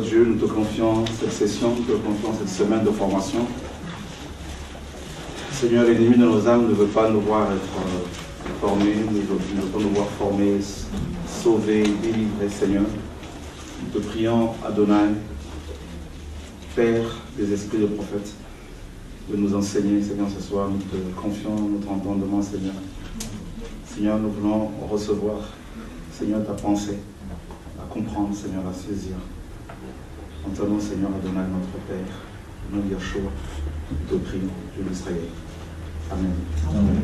Dieu, nous te confions cette session, nous te confions cette semaine de formation. Seigneur, l'ennemi de nos âmes ne veut pas nous voir être formés, ne veut pas nous voir formés, sauvés, délivrés, Seigneur. Nous te prions, Adonai, Père des esprits de prophètes, de nous enseigner, Seigneur, ce soir. Nous te confions notre entendement, Seigneur. Seigneur, nous voulons recevoir, Seigneur, ta pensée, à comprendre, Seigneur, à saisir. En ton nom, Seigneur, Adonai, notre Père, au nom de Yahshua, nous te prions, Dieu d'Israël. Amen. Amen.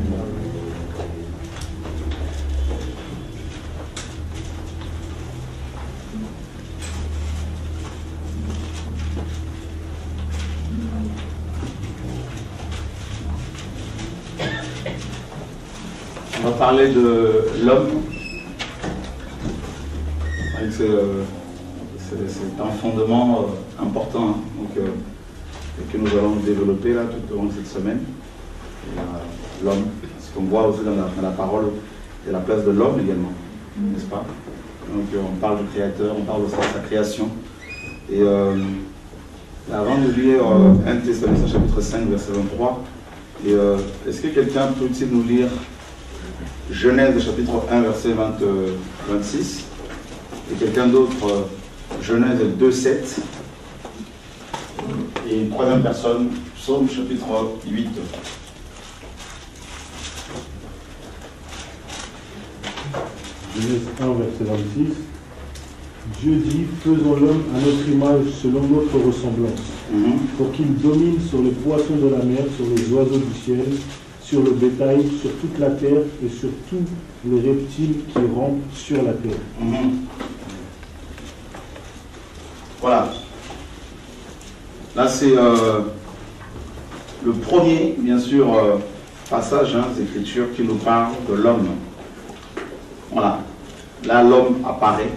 On va parler de l'homme. C'est un fondement important que nous allons développer là, tout au long de cette semaine. L'homme, ce qu'on voit aussi dans la parole, il y a la place de l'homme également, n'est-ce pas? Donc on parle du Créateur, on parle aussi de sa création. Et avant de lire 1 Thessaloniciens chapitre 5, verset 23, est-ce que quelqu'un peut-il nous lire Genèse chapitre 1, verset 26, et quelqu'un d'autre, Genèse 2, 7, et une troisième personne, Psaume chapitre 8. Genèse 1, verset 26. Dieu dit, faisons l'homme à notre image selon notre ressemblance, pour qu'il domine sur les poissons de la mer, sur les oiseaux du ciel, sur le bétail, sur toute la terre et sur tous les reptiles qui rampent sur la terre. Voilà. Là, c'est le premier, bien sûr, passage des Écritures qui nous parle de l'homme. Voilà. Là, l'homme apparaît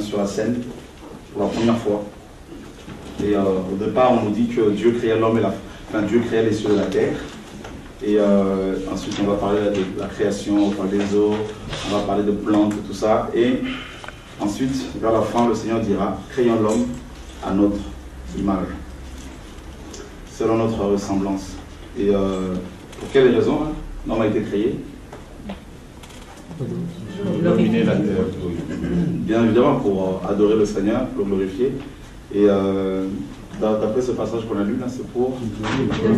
sur la scène pour la première fois. Et au départ, on nous dit que Dieu créa l'homme et Dieu créa les cieux et la terre. Et ensuite, on va parler de la création, on va parler des eaux, on va parler de plantes, tout ça. Et ensuite, vers la fin, le Seigneur dira, créons l'homme à notre image, selon notre ressemblance. Et pour quelle raison l'homme a été créé? Dominer la terre. Bien évidemment, pour adorer le Seigneur, pour le glorifier. Et d'après ce passage qu'on a lu, là, c'est pour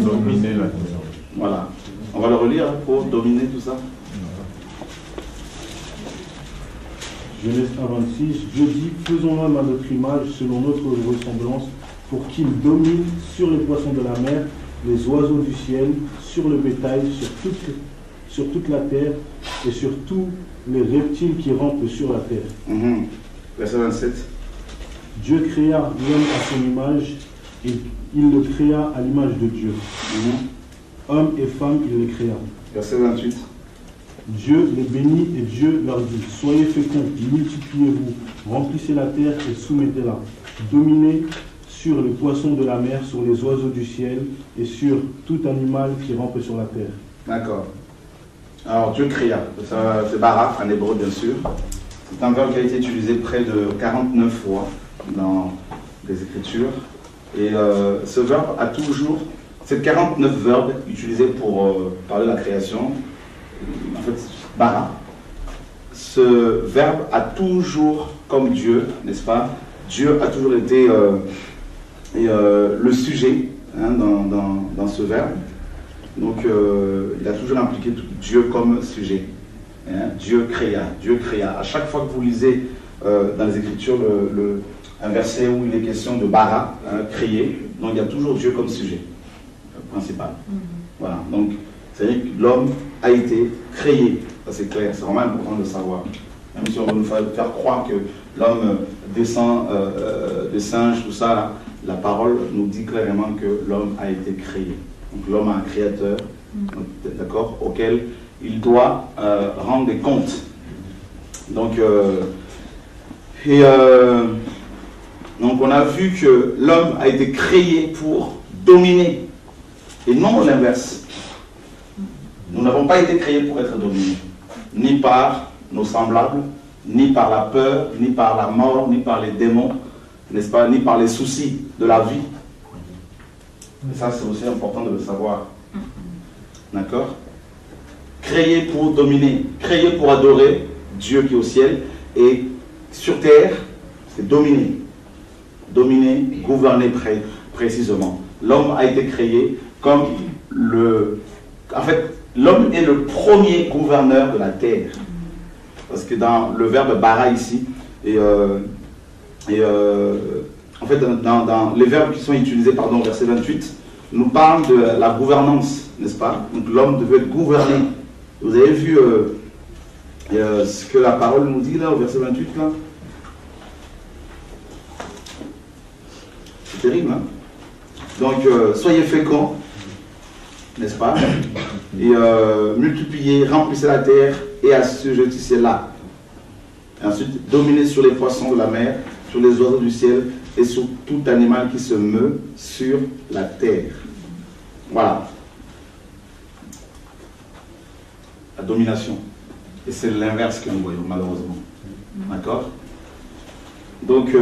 dominer la terre. Voilà. On va le relire pour dominer tout ça. Genèse 1, 26. Dieu dit, faisons l'homme à notre image, selon notre ressemblance, pour qu'il domine sur les poissons de la mer, les oiseaux du ciel, sur le bétail, sur toute la terre et sur tous les reptiles qui rampent sur la terre. Verset 27. Dieu créa l'homme à son image et il le créa à l'image de Dieu. Hommes et femmes, il les créa. Verset 28. Dieu les bénit et Dieu leur dit, soyez féconds, multipliez-vous, remplissez la terre et soumettez-la. Dominez sur les poissons de la mer, sur les oiseaux du ciel et sur tout animal qui rampe sur la terre. D'accord. Alors Dieu créa, c'est bara en hébreu bien sûr. C'est un verbe qui a été utilisé près de 49 fois dans les Écritures. Et ce verbe a toujours, c'est 49 verbes utilisés pour parler de la création. En fait, bara. Ce verbe a toujours, comme Dieu, n'est-ce pas? Dieu a toujours été le sujet dans ce verbe. Donc, il a toujours impliqué Dieu comme sujet. Dieu créa. À chaque fois que vous lisez dans les Écritures un verset où il est question de bara, créer, donc il y a toujours Dieu comme sujet principal. Voilà. Donc, c'est-à-dire que l'homme a été créé. Ça, c'est clair. C'est vraiment important de savoir. Même si on veut nous faire croire que l'homme descend des singes, tout ça, là, la parole nous dit clairement que l'homme a été créé. Donc l'homme a un créateur, d'accord, auquel il doit rendre des comptes. Donc, donc on a vu que l'homme a été créé pour dominer, et non l'inverse. Nous n'avons pas été créés pour être dominés, ni par nos semblables, ni par la peur, ni par la mort, ni par les démons. n'est-ce pas, ni par les soucis de la vie. Et ça, c'est aussi important de le savoir. D'accord? Créé pour dominer, créé pour adorer Dieu qui est au ciel, et sur terre, c'est dominer. Dominer, gouverner précisément. L'homme a été créé comme en fait, l'homme est le premier gouverneur de la terre. Parce que dans le verbe bara ici, en fait, dans les verbes qui sont utilisés, pardon, au verset 28, nous parlent de la gouvernance, n'est-ce pas? Donc l'homme devait être gouverné. Vous avez vu ce que la parole nous dit là, au verset 28, là? C'est terrible, hein? Donc, soyez féconds, n'est-ce pas? Et multipliez, remplissez la terre et assujettissez-la. Et ensuite, dominez sur les poissons de la mer, sur les oiseaux du ciel et sur tout animal qui se meut sur la terre. Voilà. La domination. Et c'est l'inverse que nous voyons, malheureusement. D'accord? Donc,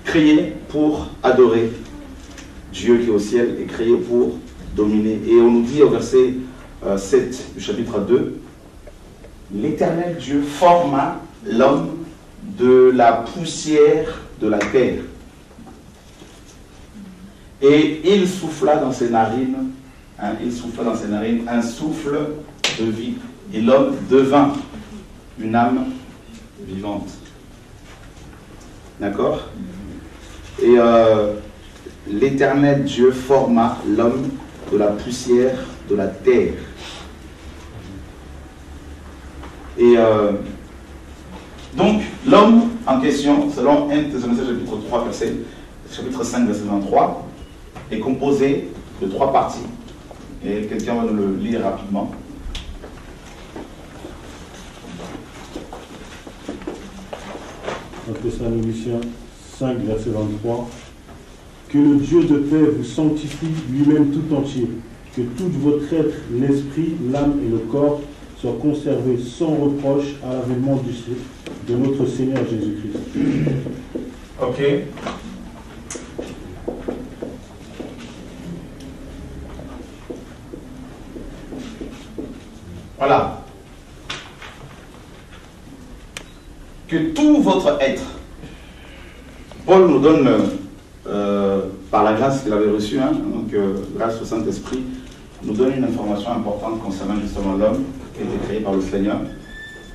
créé pour adorer Dieu qui est au ciel et créé pour dominer. Et on nous dit au verset 7 du chapitre 2, l'Éternel Dieu forma l'homme de la poussière de la terre. Et il souffla dans ses narines, un souffle de vie. Et l'homme devint une âme vivante. D'accord? Et l'Éternel Dieu forma l'homme de la poussière de la terre. Et donc, l'homme en question, selon 1 Thessaloniciens chapitre 5, verset 23, est composé de 3 parties. Et quelqu'un va nous le lire rapidement. Thessaloniciens 5, verset 23. Que le Dieu de paix vous sanctifie lui-même tout entier, que tout votre être, l'esprit, l'âme et le corps soient conservés sans reproche à l'avènement de notre Seigneur Jésus-Christ. Ok. Voilà. Que tout votre être, Paul nous donne, par la grâce qu'il avait reçue, donc grâce au Saint-Esprit, nous donne une information importante concernant justement l'homme qui a été créé par le Seigneur.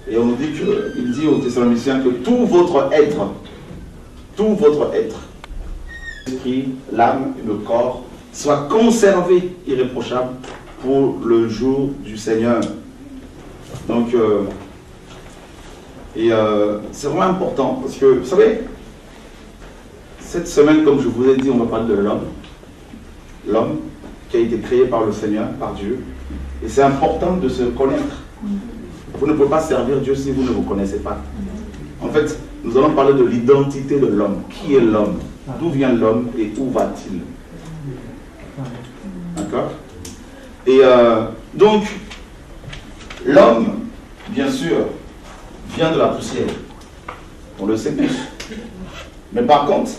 Et on nous dit il dit aux Thessaloniciens que tout votre être, l'esprit, l'âme et le corps, soit conservé irréprochable pour le jour du Seigneur. Donc, c'est vraiment important parce que, vous savez, cette semaine, comme je vous ai dit, on va parler de l'homme. L'homme qui a été créé par le Seigneur, par Dieu. Et c'est important de se connaître. Vous ne pouvez pas servir Dieu si vous ne vous connaissez pas. En fait, nous allons parler de l'identité de l'homme. Qui est l'homme? D'où vient l'homme et où va-t-il? D'accord? Et donc, l'homme, bien sûr, vient de la poussière. On le sait tous. Mais par contre,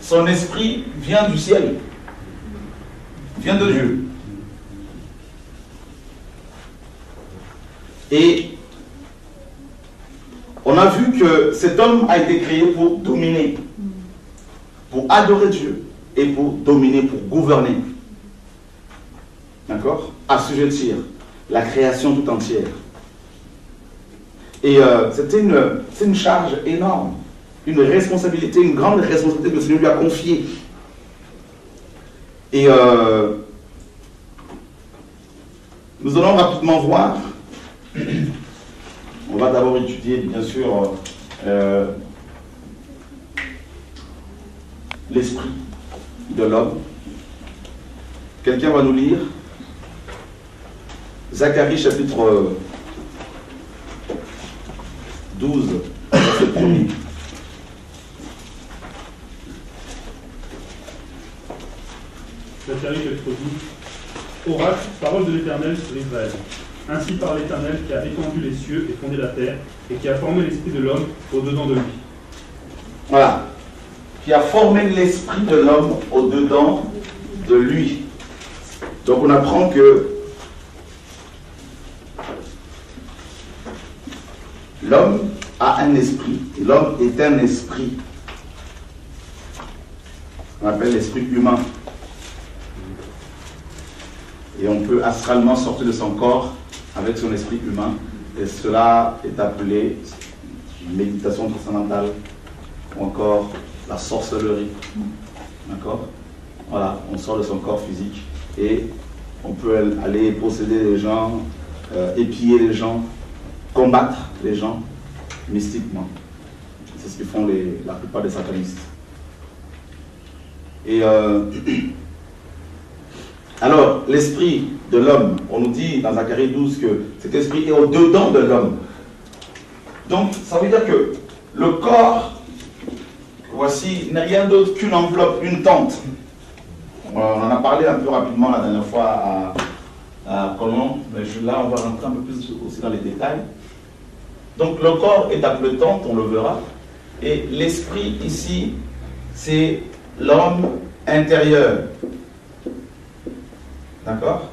son esprit vient du ciel. Vient de Dieu. Et on a vu que cet homme a été créé pour dominer, pour adorer Dieu et pour dominer, pour gouverner. D'accord? Assujettir la création tout entière. Et c'est une charge énorme, une responsabilité, une grande responsabilité que le Seigneur lui a confiée. Et nous allons rapidement voir. On va d'abord étudier, bien sûr, l'esprit de l'homme. Quelqu'un va nous lire Zacharie chapitre 12, verset 1er. Zacharie chapitre 12. Oracle, parole de l'Éternel sur Israël. Ainsi par l'Éternel qui a étendu les cieux et fondé la terre, et qui a formé l'esprit de l'homme au-dedans de lui. Voilà. qui a formé l'esprit de l'homme au-dedans de lui. Donc on apprend que l'homme a un esprit, l'homme est un esprit. On appelle l'esprit humain. Et on peut astralement sortir de son corps avec son esprit humain. Et cela est appelé méditation transcendantale ou encore la sorcellerie. D'accord? Voilà, on sort de son corps physique et on peut aller posséder les gens, épier les gens, combattre les gens mystiquement. C'est ce que font la plupart des satanistes. Et alors, l'esprit de l'homme, on nous dit dans Zacharie 12 que cet esprit est au-dedans de l'homme. Donc, ça veut dire que le corps, voici, n'est rien d'autre qu'une enveloppe, une tente. On en a parlé un peu rapidement la dernière fois à Colomb, mais là, on va rentrer un peu plus aussi dans les détails. Donc, le corps est appelé tente, on le verra. Et l'esprit, ici, c'est l'homme intérieur. D'accord?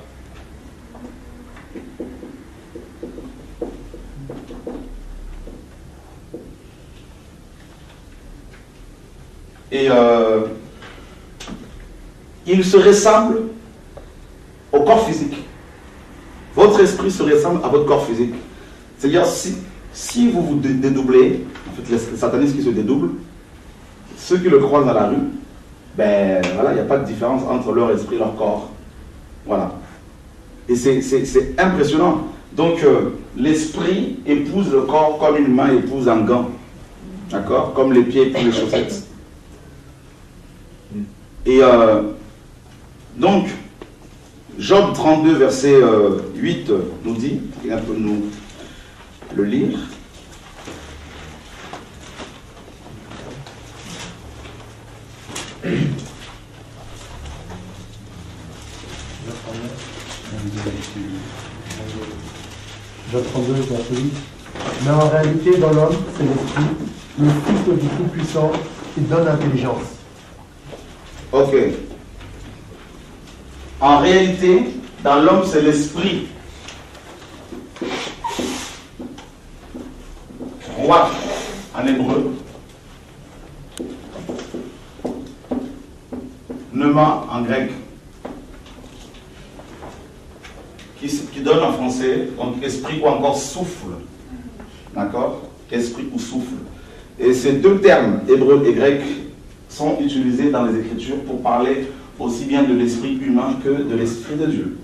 Et il se ressemble au corps physique. Votre esprit se ressemble à votre corps physique. C'est-à-dire, si vous vous dédoublez, en fait, les satanistes qui se dédoublent, ceux qui le croisent dans la rue, ben voilà, il n'y a pas de différence entre leur esprit et leur corps. Voilà. Et c'est impressionnant. Donc, l'esprit épouse le corps comme une main épouse un gant. D'accord? Comme les pieds épousent les chaussettes. Et donc, Job 32, verset 8 nous dit, et on peut nous le lire. Job 32, verset 8. Mais en réalité, dans l'homme, c'est l'esprit, le souffle du Tout-Puissant qui donne l'intelligence. Ok. En réalité, dans l'homme, c'est l'esprit. Roi, en hébreu. Pneuma, en grec. Qui donne en français, donc esprit ou encore souffle. D'accord? Esprit ou souffle. Et ces deux termes, hébreu et grec, sont utilisés dans les Écritures pour parler aussi bien de l'esprit humain que de l'esprit de Dieu.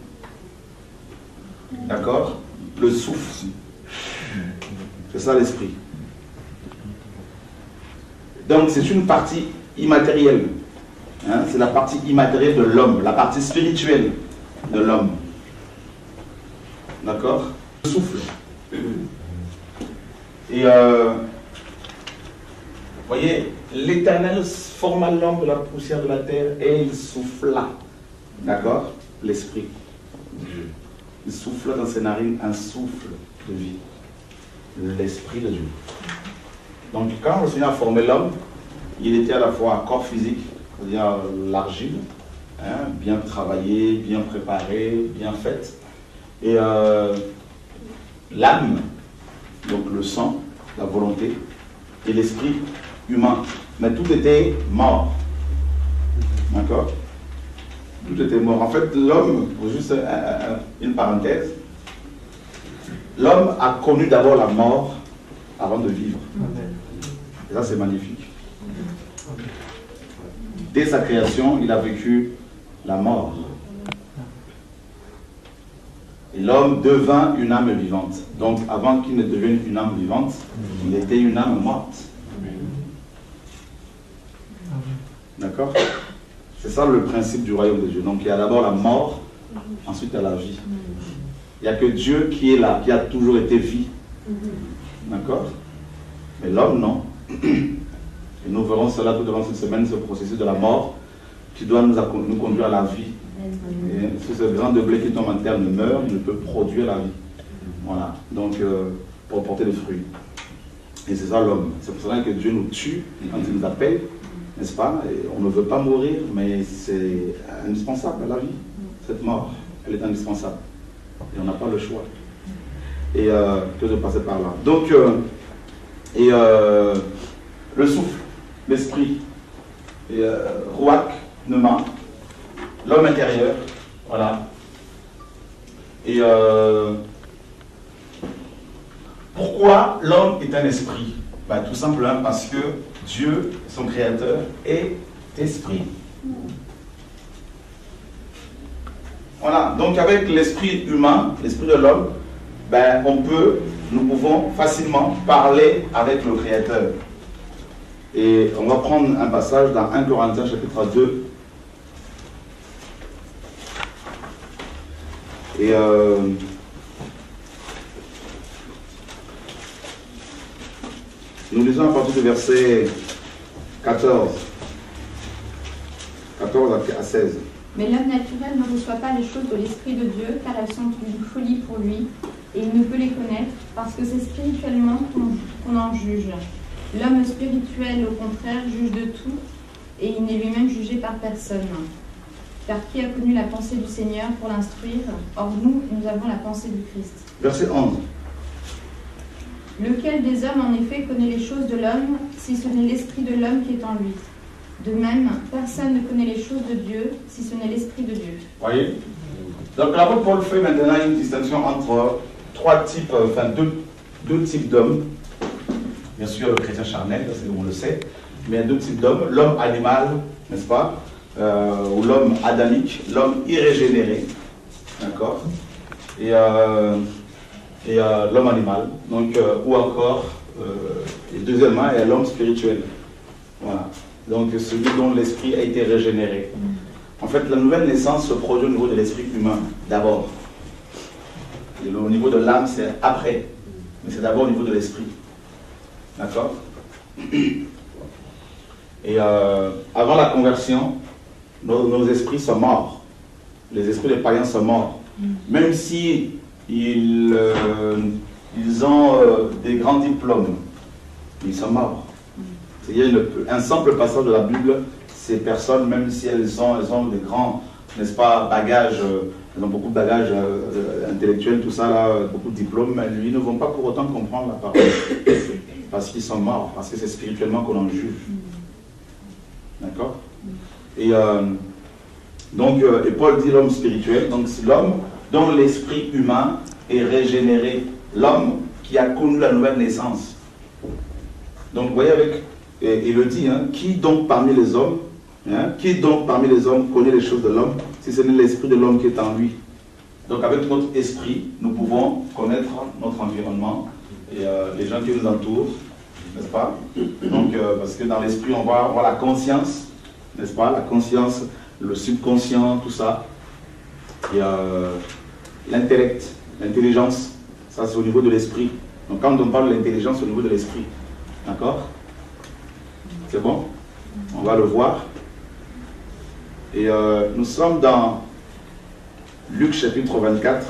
D'accord? Le souffle. C'est ça l'esprit. Donc c'est une partie immatérielle. Hein? C'est la partie immatérielle de l'homme, la partie spirituelle de l'homme. D'accord? Le souffle. Et voyez, l'Éternel forma l'homme de la poussière de la terre et il souffla. D'accord? L'esprit. Il souffla dans ses narines un souffle de vie. L'esprit de Dieu. Donc quand le Seigneur a formé l'homme, il était à la fois un corps physique, c'est-à-dire l'argile, hein, bien travaillé, bien préparé, bien fait. Et l'âme, donc le sang, la volonté, et l'esprit humain. Mais tout était mort. D'accord? Tout était mort. En fait, l'homme, juste une parenthèse, l'homme a connu d'abord la mort avant de vivre. Et ça, c'est magnifique. Dès sa création, il a vécu la mort. Et l'homme devint une âme vivante. Donc, avant qu'il ne devienne une âme vivante, il était une âme morte. D'accord? C'est ça le principe du royaume de Dieu. Donc, il y a d'abord la mort, ensuite il y a la vie. Il n'y a que Dieu qui est là, qui a toujours été vie. D'accord? Mais l'homme, non. Et nous verrons cela tout au long de cette semaine, ce processus de la mort qui doit nous conduire à la vie. Et si ce grain de blé qui tombe en terre ne meurt, il ne peut produire la vie. Voilà. Donc, pour porter des fruits. Et c'est ça l'homme. C'est pour cela que Dieu nous tue quand il nous appelle. n'est-ce pas? Et on ne veut pas mourir, mais c'est indispensable à la vie. Cette mort, elle est indispensable. Et on n'a pas le choix. Et que de passer par là. Donc, le souffle, l'esprit, Ruach, Pneuma, l'homme intérieur, voilà. Et pourquoi l'homme est un esprit? Ben, tout simplement parce que Dieu, son créateur, est esprit. Voilà, donc avec l'esprit humain, l'esprit de l'homme, ben, nous pouvons facilement parler avec le créateur. Et on va prendre un passage dans 1 Corinthiens chapitre 2. Et nous lisons à partir du verset 14 à 16. Mais l'homme naturel ne reçoit pas les choses de l'Esprit de Dieu, car elles sont une folie pour lui, et il ne peut les connaître, parce que c'est spirituellement qu'on en juge. L'homme spirituel, au contraire, juge de tout, et il n'est lui-même jugé par personne. Car qui a connu la pensée du Seigneur pour l'instruire? Or nous avons la pensée du Christ. Verset 11. Lequel des hommes, en effet, connaît les choses de l'homme, si ce n'est l'Esprit de l'homme qui est en lui? De même, personne ne connaît les choses de Dieu, si ce n'est l'Esprit de Dieu. Voyez? Donc l'apôtre Paul fait maintenant une distinction entre deux types d'hommes. Bien sûr, le chrétien charnel, on le sait, mais deux types d'hommes. L'homme animal, n'est-ce pas? Ou l'homme adamique, l'homme irrégénéré, d'accord? Et l'homme animal, donc, ou encore, et deuxièmement, il y a l'homme spirituel. Voilà. Donc celui dont l'esprit a été régénéré. En fait, la nouvelle naissance se produit au niveau de l'esprit humain, d'abord. Et au niveau de l'âme, c'est après. Mais c'est d'abord au niveau de l'esprit. D'accord? Et avant la conversion, nos esprits sont morts. Les esprits des païens sont morts. Même si ils ont des grands diplômes, ils sont morts. C'est-à-dire un simple passage de la Bible, ces personnes, même si elles ont des grands, n'est-ce pas, bagages, elles ont beaucoup de bagages intellectuels, tout ça, là, beaucoup de diplômes, mais ils ne vont pas pour autant comprendre la parole. Parce qu'ils sont morts, parce que c'est spirituellement qu'on en juge. D'accord? Et Paul dit l'homme spirituel, donc c'est l'homme dont l'esprit humain est régénéré, l'homme qui a connu la nouvelle naissance. Donc vous voyez il le dit, hein, qui donc parmi les hommes, connaît les choses de l'homme, si ce n'est l'esprit de l'homme qui est en lui. Donc avec notre esprit, nous pouvons connaître notre environnement et les gens qui nous entourent, n'est-ce pas? Donc parce que dans l'esprit, on va avoir la conscience, n'est-ce pas? La conscience, le subconscient, tout ça. Il y a l'intellect, l'intelligence, ça c'est au niveau de l'esprit. Donc quand on parle de l'intelligence, c'est au niveau de l'esprit. D'accord? C'est bon? On va le voir. Et nous sommes dans Luc chapitre 24.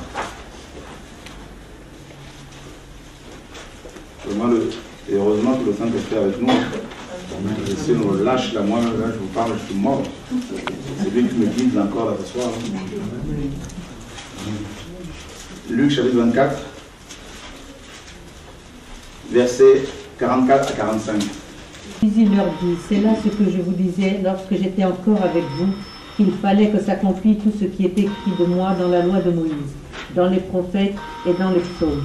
Et heureusement que le Saint-Esprit est avec nous. Si on me lâche là, moi, là, je vous parle, je suis mort. C'est lui qui me guide encore là ce soir. Luc chapitre 24, versets 44 à 45. Puis il leur dit, c'est là ce que je vous disais lorsque j'étais encore avec vous, qu'il fallait que s'accomplisse tout ce qui est écrit de moi dans la loi de Moïse, dans les prophètes et dans les psaumes.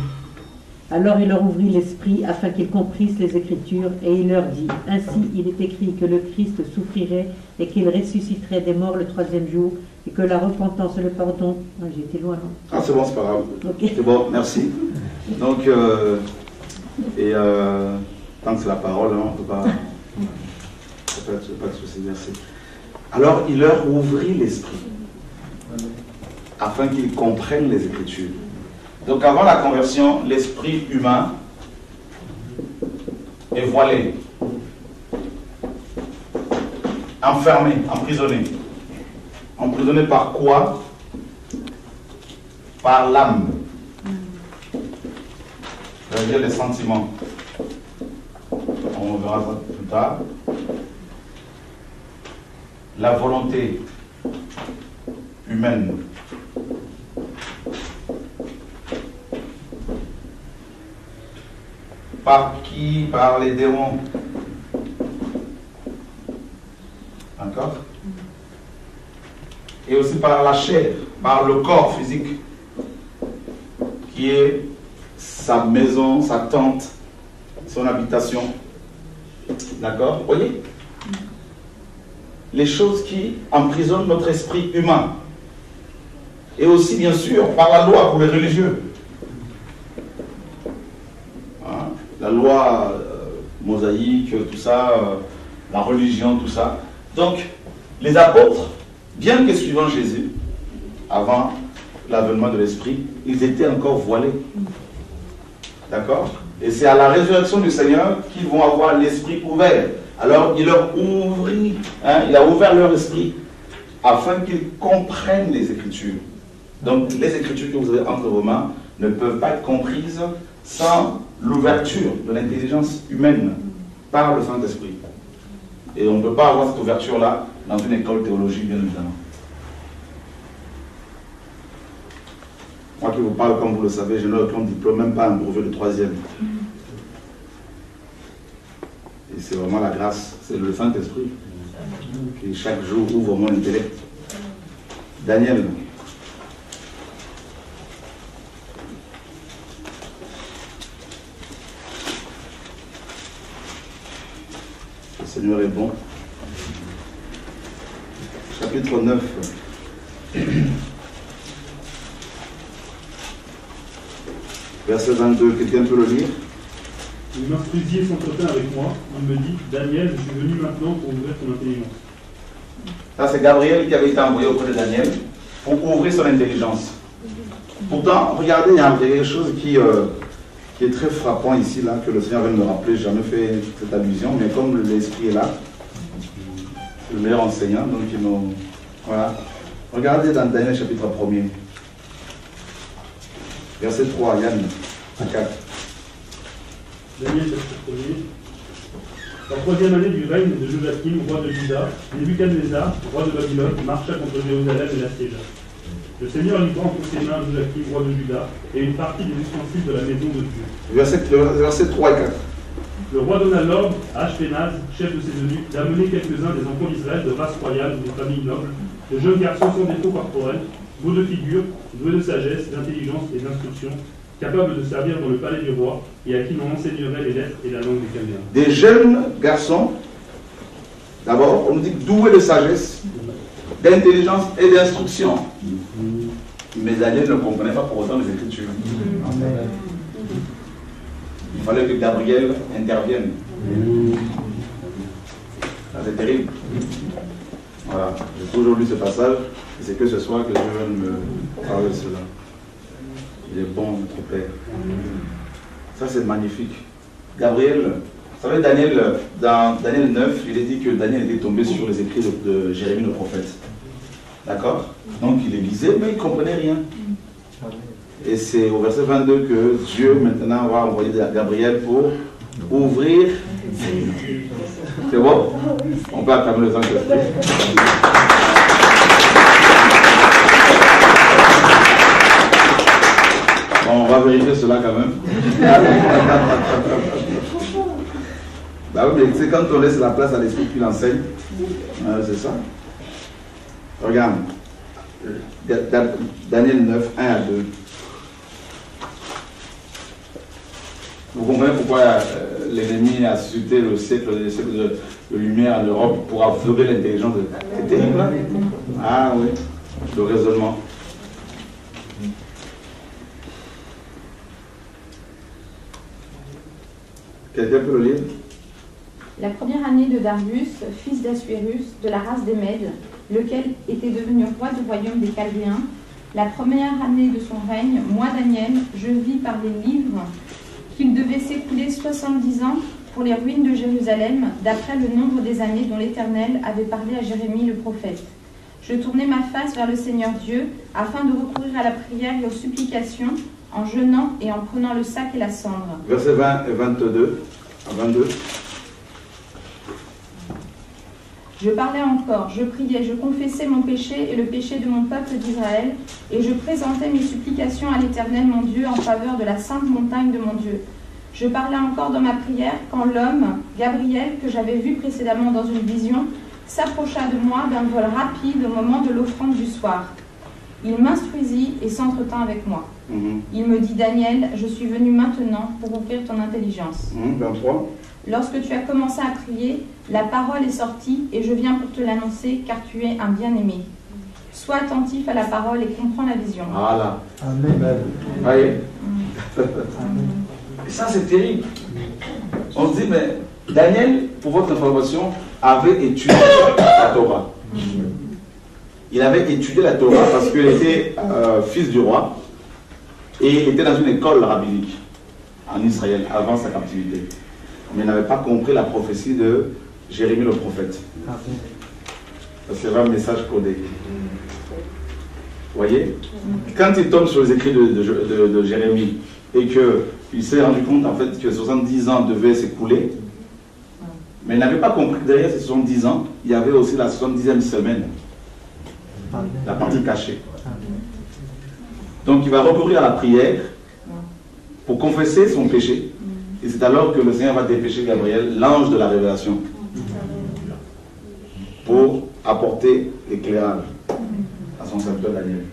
Alors il leur ouvrit l'esprit afin qu'ils comprissent les Écritures, et il leur dit, ainsi il est écrit que le Christ souffrirait et qu'il ressusciterait des morts le 3e jour, et que la repentance et le pardon... Ah, j'ai été loin, non? Ah, c'est bon, c'est pas grave. Okay. C'est bon, merci. Donc, tant que c'est la parole, hein, on ne peut pas de souci, merci. Alors, il leur ouvrit l'esprit, afin qu'ils comprennent les Écritures. Donc, avant la conversion, l'esprit humain est voilé, enfermé, emprisonné. Emprisonné par quoi? Par l'âme. C'est-à-dire les sentiments. On verra ça plus tard. la volonté humaine. Par qui? Par les démons. D'accord? Et aussi par la chair, par le corps physique, qui est sa maison, sa tente, son habitation. D'accord? Vous voyez? Les choses qui emprisonnent notre esprit humain. Et aussi, bien sûr, par la loi pour les religieux. Hein? La loi mosaïque, tout ça, la religion, tout ça. Donc, les apôtres, bien que suivant Jésus, avant l'avènement de l'Esprit, ils étaient encore voilés. D'accord? Et c'est à la résurrection du Seigneur qu'ils vont avoir l'esprit ouvert. Alors, il leur ouvrit, hein, il a ouvert leur esprit afin qu'ils comprennent les Écritures. Donc, les Écritures que vous avez entre vos mains ne peuvent pas être comprises sans l'ouverture de l'intelligence humaine par le Saint-Esprit. Et on ne peut pas avoir cette ouverture-là dans une école théologique, bien évidemment. Moi qui vous parle, comme vous le savez, je n'ai aucun diplôme, même pas un brevet de 3e. Et c'est vraiment la grâce, c'est le Saint-Esprit qui chaque jour ouvre mon intellect. Daniel. Le Seigneur est bon. Chapitre 9. Verset 22, quelqu'un peut le lire? Il m'instruisit et s'entretint avec moi. Il me dit, Daniel, je suis venu maintenant pour ouvrir ton intelligence. Ça, c'est Gabriel qui avait été envoyé auprès de Daniel pour ouvrir son intelligence. Pourtant, regardez, il y a quelque chose qui est très frappant ici, là, que le Seigneur vient de me rappeler. Je n'ai jamais fait cette allusion, mais comme l'Esprit est là, c'est le meilleur enseignant, donc il nous... Voilà. Regardez dans Daniel chapitre 1er. Verset 3, Yann, à 4. Daniel chapitre 1er. La troisième année du règne de Joachim, roi de Juda, Nebuchadnezzar, roi de Babylone, marcha contre Jérusalem et l'assiégea. Le Seigneur livra entre ses mains Joachim, roi de Juda, et une partie des ustensiles de la maison de Dieu. Verset 3 et 4. Le roi donna l'ordre à Ashpenaz, chef de ses eunuques, d'amener quelques-uns des enfants d'Israël de race royale ou de famille noble, de jeunes garçons sans défaut corporel, beaux de figure, doués de sagesse, d'intelligence et d'instruction, capables de servir dans le palais du roi, et à qui l'on enseignerait les lettres et la langue des Chaldéens. Des jeunes garçons, d'abord, on nous dit doués de sagesse, d'intelligence et d'instruction. Mais Daniel ne comprenait pas pour autant les Écritures. Il fallait que Gabriel intervienne. Ça, c'est terrible. Voilà, j'ai toujours lu ce passage, et c'est que ce soir que Dieu vient me parler de cela. Il est bon, notre Père. Ça, c'est magnifique. Gabriel, vous savez, Daniel, dans Daniel 9, il est dit que Daniel était tombé sur les écrits de Jérémie le prophète. D'accord? Donc, il les lisait, mais il ne comprenait rien. Et c'est au verset 22 que Dieu, maintenant, va envoyer Gabriel pour ouvrir. C'est bon? On peut acclamer le Saint-Esprit. Bon, on va vérifier cela quand même. Bah oui, mais c'est quand on laisse la place à l'Esprit qu'il enseigne. C'est ça. Regarde. Daniel 9, 1 à 2. Vous comprenez pourquoi l'ennemi a suscité le siècle de lumière en Europe pour aveugler l'intelligence de... C'est terrible, hein? Ah oui, le raisonnement. Quelqu'un peut le lire? La première année de Darius, fils d'Assuérus, de la race des Mèdes, lequel était devenu roi du royaume des Chaldéens, la première année de son règne, moi Daniel, je vis par les livres qu'il devait s'écouler 70 ans pour les ruines de Jérusalem, d'après le nombre des années dont l'Éternel avait parlé à Jérémie le prophète. Je tournai ma face vers le Seigneur Dieu, afin de recourir à la prière et aux supplications, en jeûnant et en prenant le sac et la cendre. Versets 20 et 22 à 22. Je parlais encore, je priais, je confessais mon péché et le péché de mon peuple d'Israël, et je présentais mes supplications à l'Éternel mon Dieu en faveur de la sainte montagne de mon Dieu. Je parlais encore dans ma prière quand l'homme, Gabriel, que j'avais vu précédemment dans une vision, s'approcha de moi d'un vol rapide au moment de l'offrande du soir. Il m'instruisit et s'entretint avec moi. Il me dit, Daniel, je suis venu maintenant pour ouvrir ton intelligence. 23. Lorsque tu as commencé à prier, la parole est sortie et je viens pour te l'annoncer car tu es un bien-aimé. Sois attentif à la parole et comprends la vision. Voilà. Amen. Voyez. Et ça, c'est terrible. On se dit, mais Daniel, pour votre information, avait étudié la Torah. Il avait étudié la Torah parce qu'il était fils du roi et il était dans une école rabbinique en Israël avant sa captivité. Mais il n'avait pas compris la prophétie de Jérémie le prophète. C'est un message codé. Vous voyez? Quand il tombe sur les écrits de Jérémie et qu'il s'est rendu compte en fait que 70 ans devaient s'écouler, mais il n'avait pas compris que derrière ces 70 ans, il y avait aussi la 70e semaine, la partie cachée. Donc il va recourir à la prière pour confesser son péché. Et c'est alors que le Seigneur va dépêcher Gabriel, l'ange de la révélation, pour apporter l'éclairage à son serviteur Daniel.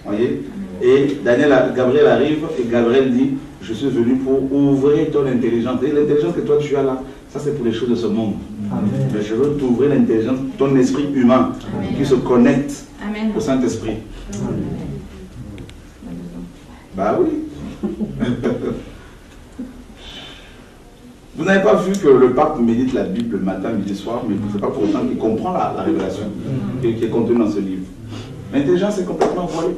Voyez? Et Gabriel arrive et Gabriel dit, je suis venu pour ouvrir ton intelligence. Et l'intelligence que toi tu as là, ça c'est pour les choses de ce monde. Amen. Mais je veux t'ouvrir l'intelligence, ton esprit humain, Amen, qui se connecte Amen au Saint-Esprit. Bah oui. Vous n'avez pas vu que le pape médite la Bible le matin, midi, soir, mais ce n'est pas pour autant qu'il comprend la révélation qui est contenue dans ce livre. L'intelligence est complètement voilée.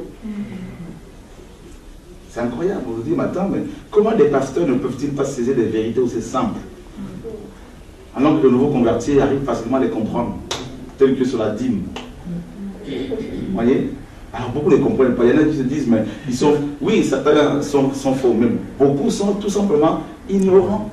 C'est incroyable. On se dit, mais attends, mais comment des pasteurs ne peuvent-ils pas saisir des vérités aussi simples? Alors que de nouveaux convertis arrivent facilement à les comprendre, tels que sur la dîme. Vous voyez? Alors beaucoup ne comprennent pas. Il y en a qui se disent, mais ils sont, oui, certains sont faux, mais beaucoup sont tout simplement ignorants.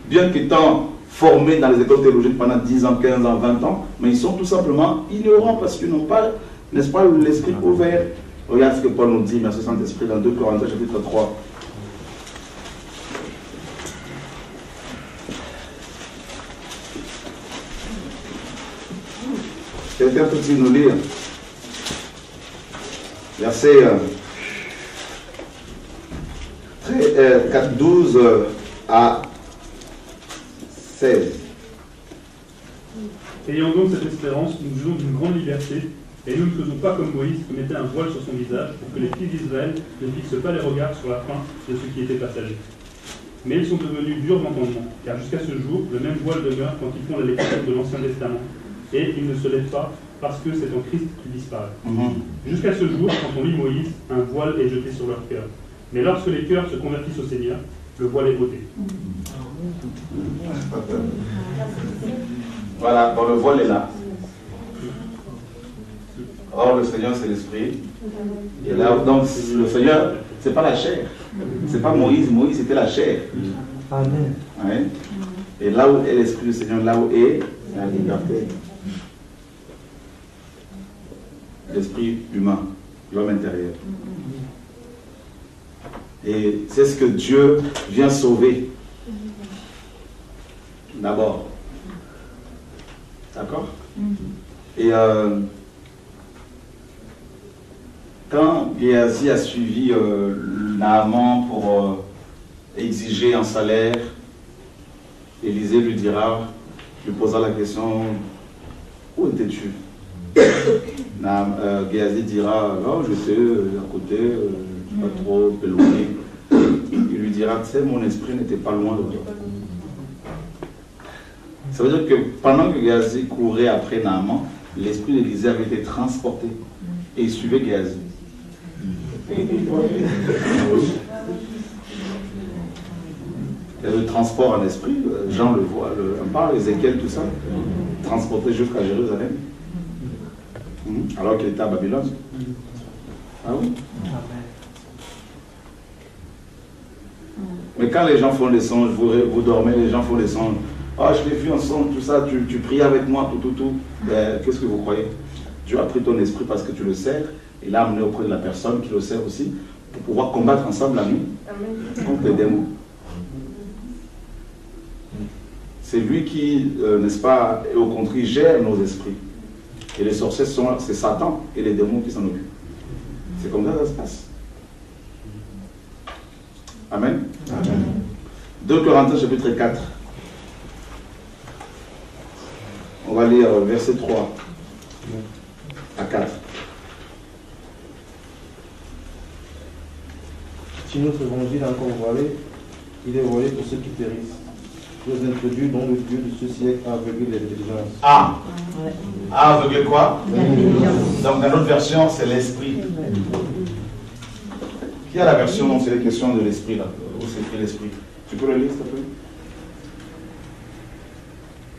Bien qu'étant formés dans les écoles théologiques pendant 10 ans, 15 ans, 20 ans, mais ils sont tout simplement ignorants parce qu'ils n'ont pas, n'est-ce pas, l'esprit ouvert. Regarde ce que Paul nous dit, merci Saint-Esprit, dans 2 Corinthiens chapitre 3. Quelqu'un peut-il nous lire verset 12 à 16. Ayant donc cette espérance, nous jouons d'une grande liberté, et nous ne faisons pas comme Moïse qui mettait un voile sur son visage pour que les fils d'Israël ne fixent pas les regards sur la fin de ce qui était passager. Mais ils sont devenus durs d'entendement, car jusqu'à ce jour, le même voile demeure quand ils font la lecture de l'Ancien Testament, et ils ne se lèvent pas parce que c'est en Christ qu'ils disparaissent. Jusqu'à ce jour, quand on lit Moïse, un voile est jeté sur leur cœur. Mais lorsque les cœurs se convertissent au Seigneur, le voile est ôté. Voilà, bon, le voile est là. Or, le Seigneur, c'est l'Esprit. Et là, donc, le Seigneur, c'est pas la chair. C'est pas Moïse. Moïse, c'était la chair. Amen. Ouais. Et là où est l'Esprit du Seigneur, là où est la liberté. L'esprit humain, l'homme intérieur. Et c'est ce que Dieu vient sauver. D'abord. D'accord? Et quand Géasi a suivi Naaman pour exiger un salaire, Élisée lui posera la question, où étais-tu? Géasi dira, non, j'étais à côté, pas trop éloigné. Il lui dira, tu sais, mon esprit n'était pas loin de toi. Ça veut dire que pendant que Géasi courait après Naaman, l'esprit d'Élisée avait été transporté et il suivait Géasi. Il y a le transport en esprit, Jean le voit, on parle, Ézéchiel, tout ça, transporté jusqu'à Jérusalem, alors qu'il était à Babylone. Ah oui. Mais quand les gens font des songes, vous dormez, les gens font des songes, Oh, je l'ai vu ensemble, tout ça, tu priais avec moi, tout. Ben, qu'est-ce que vous croyez? Dieu a pris ton esprit parce que tu le sers, et l'a amené auprès de la personne qui le sert aussi, pour pouvoir combattre ensemble la nuit contre les démons. C'est lui qui, n'est-ce pas, et au contraire, gère nos esprits. Et les sorciers, c'est Satan et les démons qui s'en occupent. C'est comme ça que ça se passe. Amen. Amen. 2 Corinthiens chapitre 4. On va lire verset 3 à 4. Si notre évangile est encore voilé, il est voilé pour ceux qui périssent. Chose introduite dont le Dieu de ce siècle a aveuglé l'intelligence. Aveuglé quoi? Donc dans notre version, c'est l'esprit. Qui a la version dont c'est les questions de l'esprit là? Où c'est écrit l'esprit? Tu peux le lire s'il te plaît?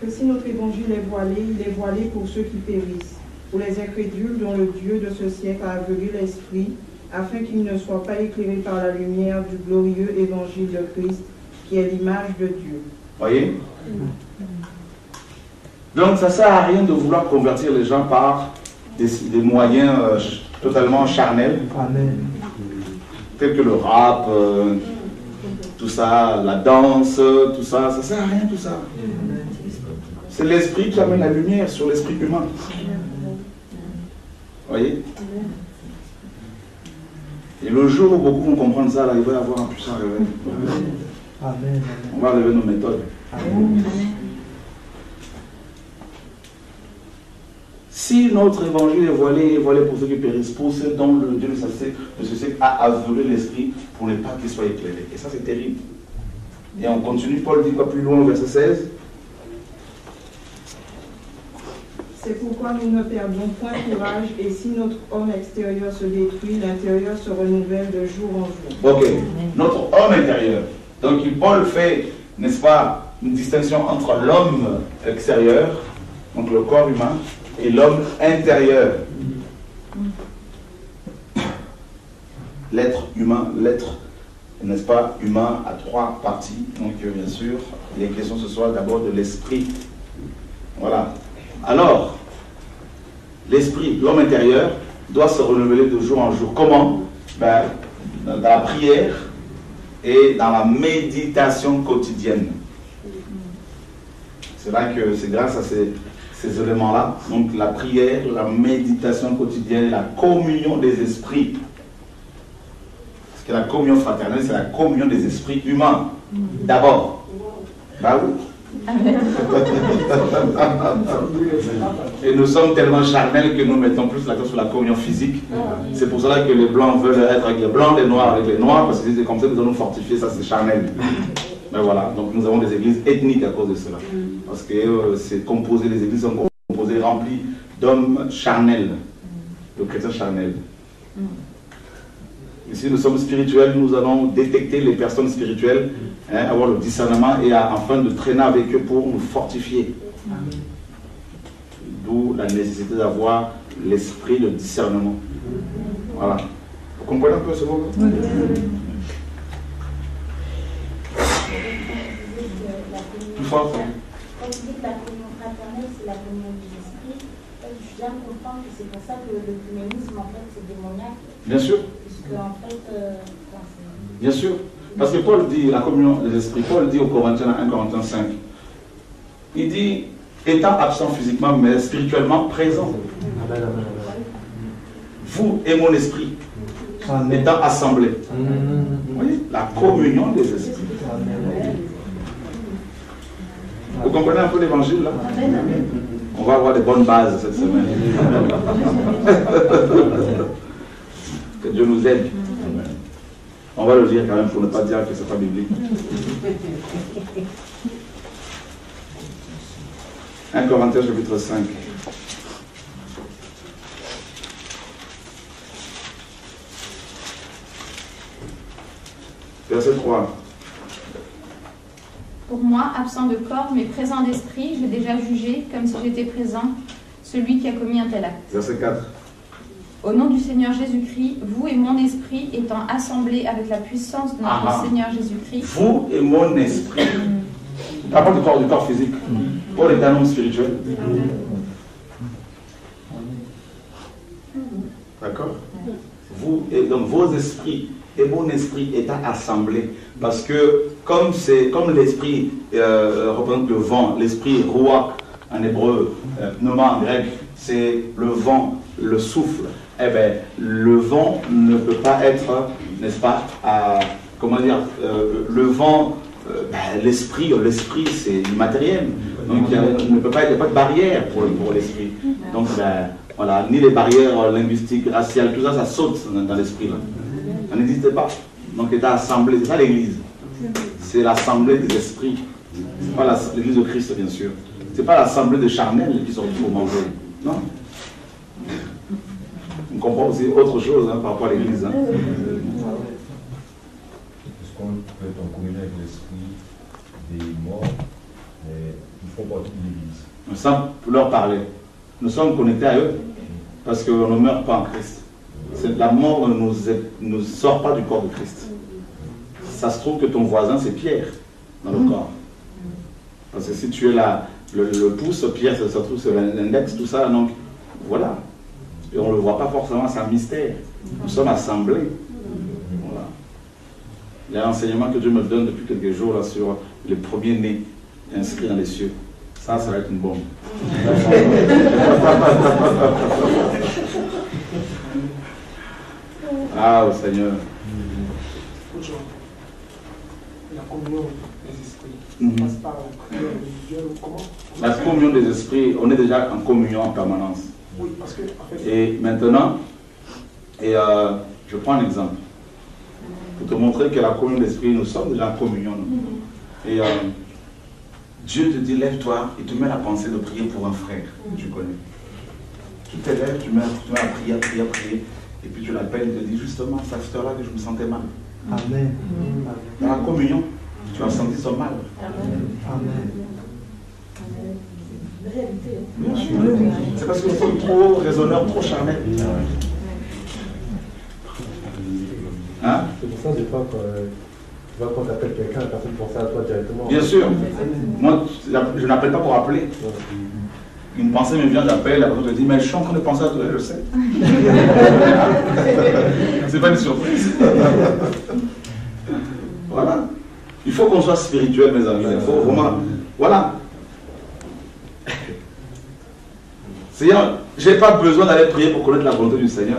Que si notre évangile est voilé, il est voilé pour ceux qui périssent, pour les incrédules dont le Dieu de ce siècle a aveuglé l'esprit, afin qu'ils ne soient pas éclairés par la lumière du glorieux évangile de Christ, qui est l'image de Dieu. Voyez? Donc ça ne sert à rien de vouloir convertir les gens par des moyens totalement charnels. Amen. Tels que le rap, tout ça, la danse, tout ça, ça ne sert à rien tout ça. C'est l'esprit qui amène la lumière sur l'esprit humain. Voyez? Et le jour où beaucoup vont comprendre ça, là, il va y avoir un puissant réveil. Amen. On va relever nos méthodes. Amen. Si notre évangile est voilé pour ceux qui périssent, pour ceux dont le Dieu de ce siècle a aveuglé l'esprit pour ne pas qu'ils soient éclairés. Et ça, c'est terrible. Et on continue, Paul dit quoi plus loin au verset 16? C'est pourquoi nous ne perdons point courage, et si notre homme extérieur se détruit, l'intérieur se renouvelle de jour en jour. Ok, notre homme intérieur. Donc Paul fait, n'est-ce pas, une distinction entre l'homme extérieur, donc le corps humain, et l'homme intérieur. L'être humain, l'être, n'est-ce pas, humain a 3 parties. Donc bien sûr, il est question ce soir d'abord de l'esprit. Voilà. Alors, l'esprit, l'homme intérieur, doit se renouveler de jour en jour. Comment? Ben, dans la prière et dans la méditation quotidienne. C'est là que c'est grâce à ces éléments-là, donc la prière, la méditation quotidienne, la communion des esprits. Parce que la communion fraternelle, c'est la communion des esprits humains. D'abord. Bah oui. Et nous sommes tellement charnels que nous mettons plus l'accent sur la communion physique. C'est pour cela que les blancs veulent être avec les blancs, les noirs avec les noirs, parce que c'est comme ça que nous allons fortifier, ça c'est charnel. Mais voilà, donc nous avons des églises ethniques à cause de cela. Parce que c'est composé, les églises sont composées, remplies d'hommes charnels, de chrétiens charnels. Ici, nous sommes spirituels, nous allons détecter les personnes spirituelles, avoir le discernement et afin de traîner avec eux pour nous fortifier. D'où la nécessité d'avoir l'esprit de discernement. Voilà. Vous comprenez un peu ce mot? Oui. Plus fort. Quand vous dites que la communion fraternelle, c'est la communion des esprits, je viens de comprendre que c'est pour ça que l'œcuménisme, en fait, c'est démoniaque. Bien sûr. Puisque, en fait, bien sûr. Parce que Paul dit, la communion des esprits, Paul dit aux Corinthiens, 1 Corinthiens 5, il dit, étant absent physiquement, mais spirituellement présent. Vous et mon esprit, étant assemblés. Vous voyez, la communion des esprits. Vous comprenez un peu l'évangile là? On va avoir des bonnes bases cette semaine. Que Dieu nous aide. On va le dire quand même pour ne pas dire que ce n'est pas biblique. 1 Corinthiens chapitre 5. Verset 3. Pour moi, absent de corps, mais présent d'esprit, j'ai déjà jugé, comme si j'étais présent, celui qui a commis un tel acte. Verset 4. Au nom du Seigneur Jésus-Christ, vous et mon esprit étant assemblés avec la puissance de notre Seigneur Jésus-Christ. Vous et mon esprit. Tu parles pas du corps physique. Paul est un homme spirituel. D'accord? Vous, et donc vos esprits et mon esprit est assemblé. Parce que comme l'esprit représente le vent, l'esprit ruach en hébreu, pneuma en grec, c'est le vent, le souffle. Eh bien, le vent ne peut pas être, n'est-ce pas, comment dire, le vent, l'esprit c'est immatériel. Donc il n'y a pas de barrière pour l'esprit. Donc voilà, ni les barrières linguistiques, raciales, tout ça, ça saute dans l'esprit. Ça n'existe pas. Donc il est assemblé, c'est ça l'église. C'est l'assemblée des esprits. C'est pas l'église de Christ, bien sûr. C'est pas l'assemblée de charnels qui sont pour manger. Non. On comprend aussi autre chose par rapport à l'église. Est-ce qu'on peut être en communion avec l'esprit des morts, mais ils font partie de l'église? Nous sommes pour leur parler. Nous sommes connectés à eux parce qu'on ne meurt pas en Christ. La mort ne nous sort pas du corps de Christ. Ça se trouve que ton voisin c'est Pierre dans le corps. Parce que si tu es le pouce, Pierre ça se trouve c'est l'index, tout ça. Donc voilà. Et on ne le voit pas forcément, c'est un mystère. Nous sommes assemblés. Voilà. Il y a un enseignement que Dieu me donne depuis quelques jours là, sur les premiers-nés inscrits dans les cieux. Ça va être une bombe. Ah, au Seigneur. La communion des esprits. Passe par la communion individuelle, comment? La communion des esprits, on est déjà en communion en permanence. Oui, parce que, en fait, et maintenant, je prends un exemple. Pour te montrer que la communion des esprits, nous sommes déjà en communion. Et Dieu te dit, lève-toi et tu mets la pensée de prier pour un frère que tu connais. Tu te lèves, tu mets à prier. Et puis tu l'appelles et te dis, justement, c'est à cette heure-là que je me sentais mal. Amen. Dans la communion, tu as senti son mal. Amen. Bien sûr. C'est parce que nous sommes trop raisonneurs, trop charnels. Hein? C'est pour ça, des fois, quand tu appelles quelqu'un, la personne pense à toi directement. Bien sûr. Moi, je n'appelle pas pour appeler. Une pensée me vient, j'appelle, la personne te dit, mais je suis en train de penser à toi, je sais. C'est pas une surprise. Voilà. Il faut qu'on soit spirituel, mes amis. Il faut vraiment. Voilà. Seigneur, je n'ai pas besoin d'aller prier pour connaître la volonté du Seigneur.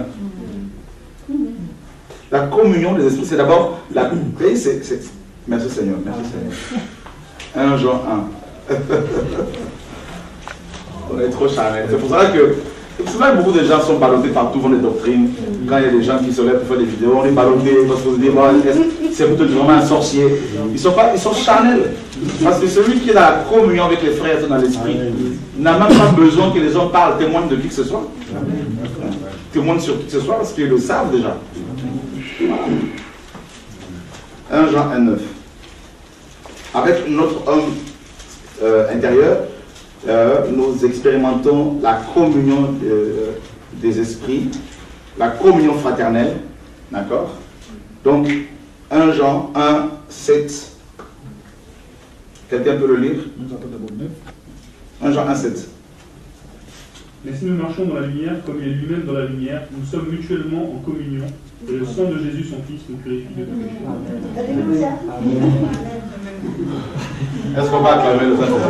La communion des esprits, c'est d'abord la. Merci Seigneur, merci Seigneur. 1 Jean 1. On est trop charnel. C'est pour ça que souvent beaucoup de gens sont ballottés partout, vont des doctrines. Quand il y a des gens qui se lèvent pour faire des vidéos, on est ballottés parce qu'on se dit, bon, c'est peut-être vraiment un sorcier. Ils sont charnels. Parce que celui qui est dans la communion avec les frères dans l'esprit n'a même pas besoin que les hommes parlent, témoignent de qui que ce soit. Témoignent sur qui que ce soit parce qu'ils le savent déjà. 1 Jean 1,9. Avec notre homme intérieur, nous expérimentons la communion des esprits, la communion fraternelle, d'accord? Donc, 1 Jean 1, 7. Quelqu'un peut le lire? 1 Jean 1, 7. Mais si nous marchons dans la lumière, comme il est lui-même dans la lumière, nous sommes mutuellement en communion, et le sang de Jésus, son Fils, nous purifie de tout péché. Alléluia. Est-ce qu'on va acclamer le Saint-Esprit?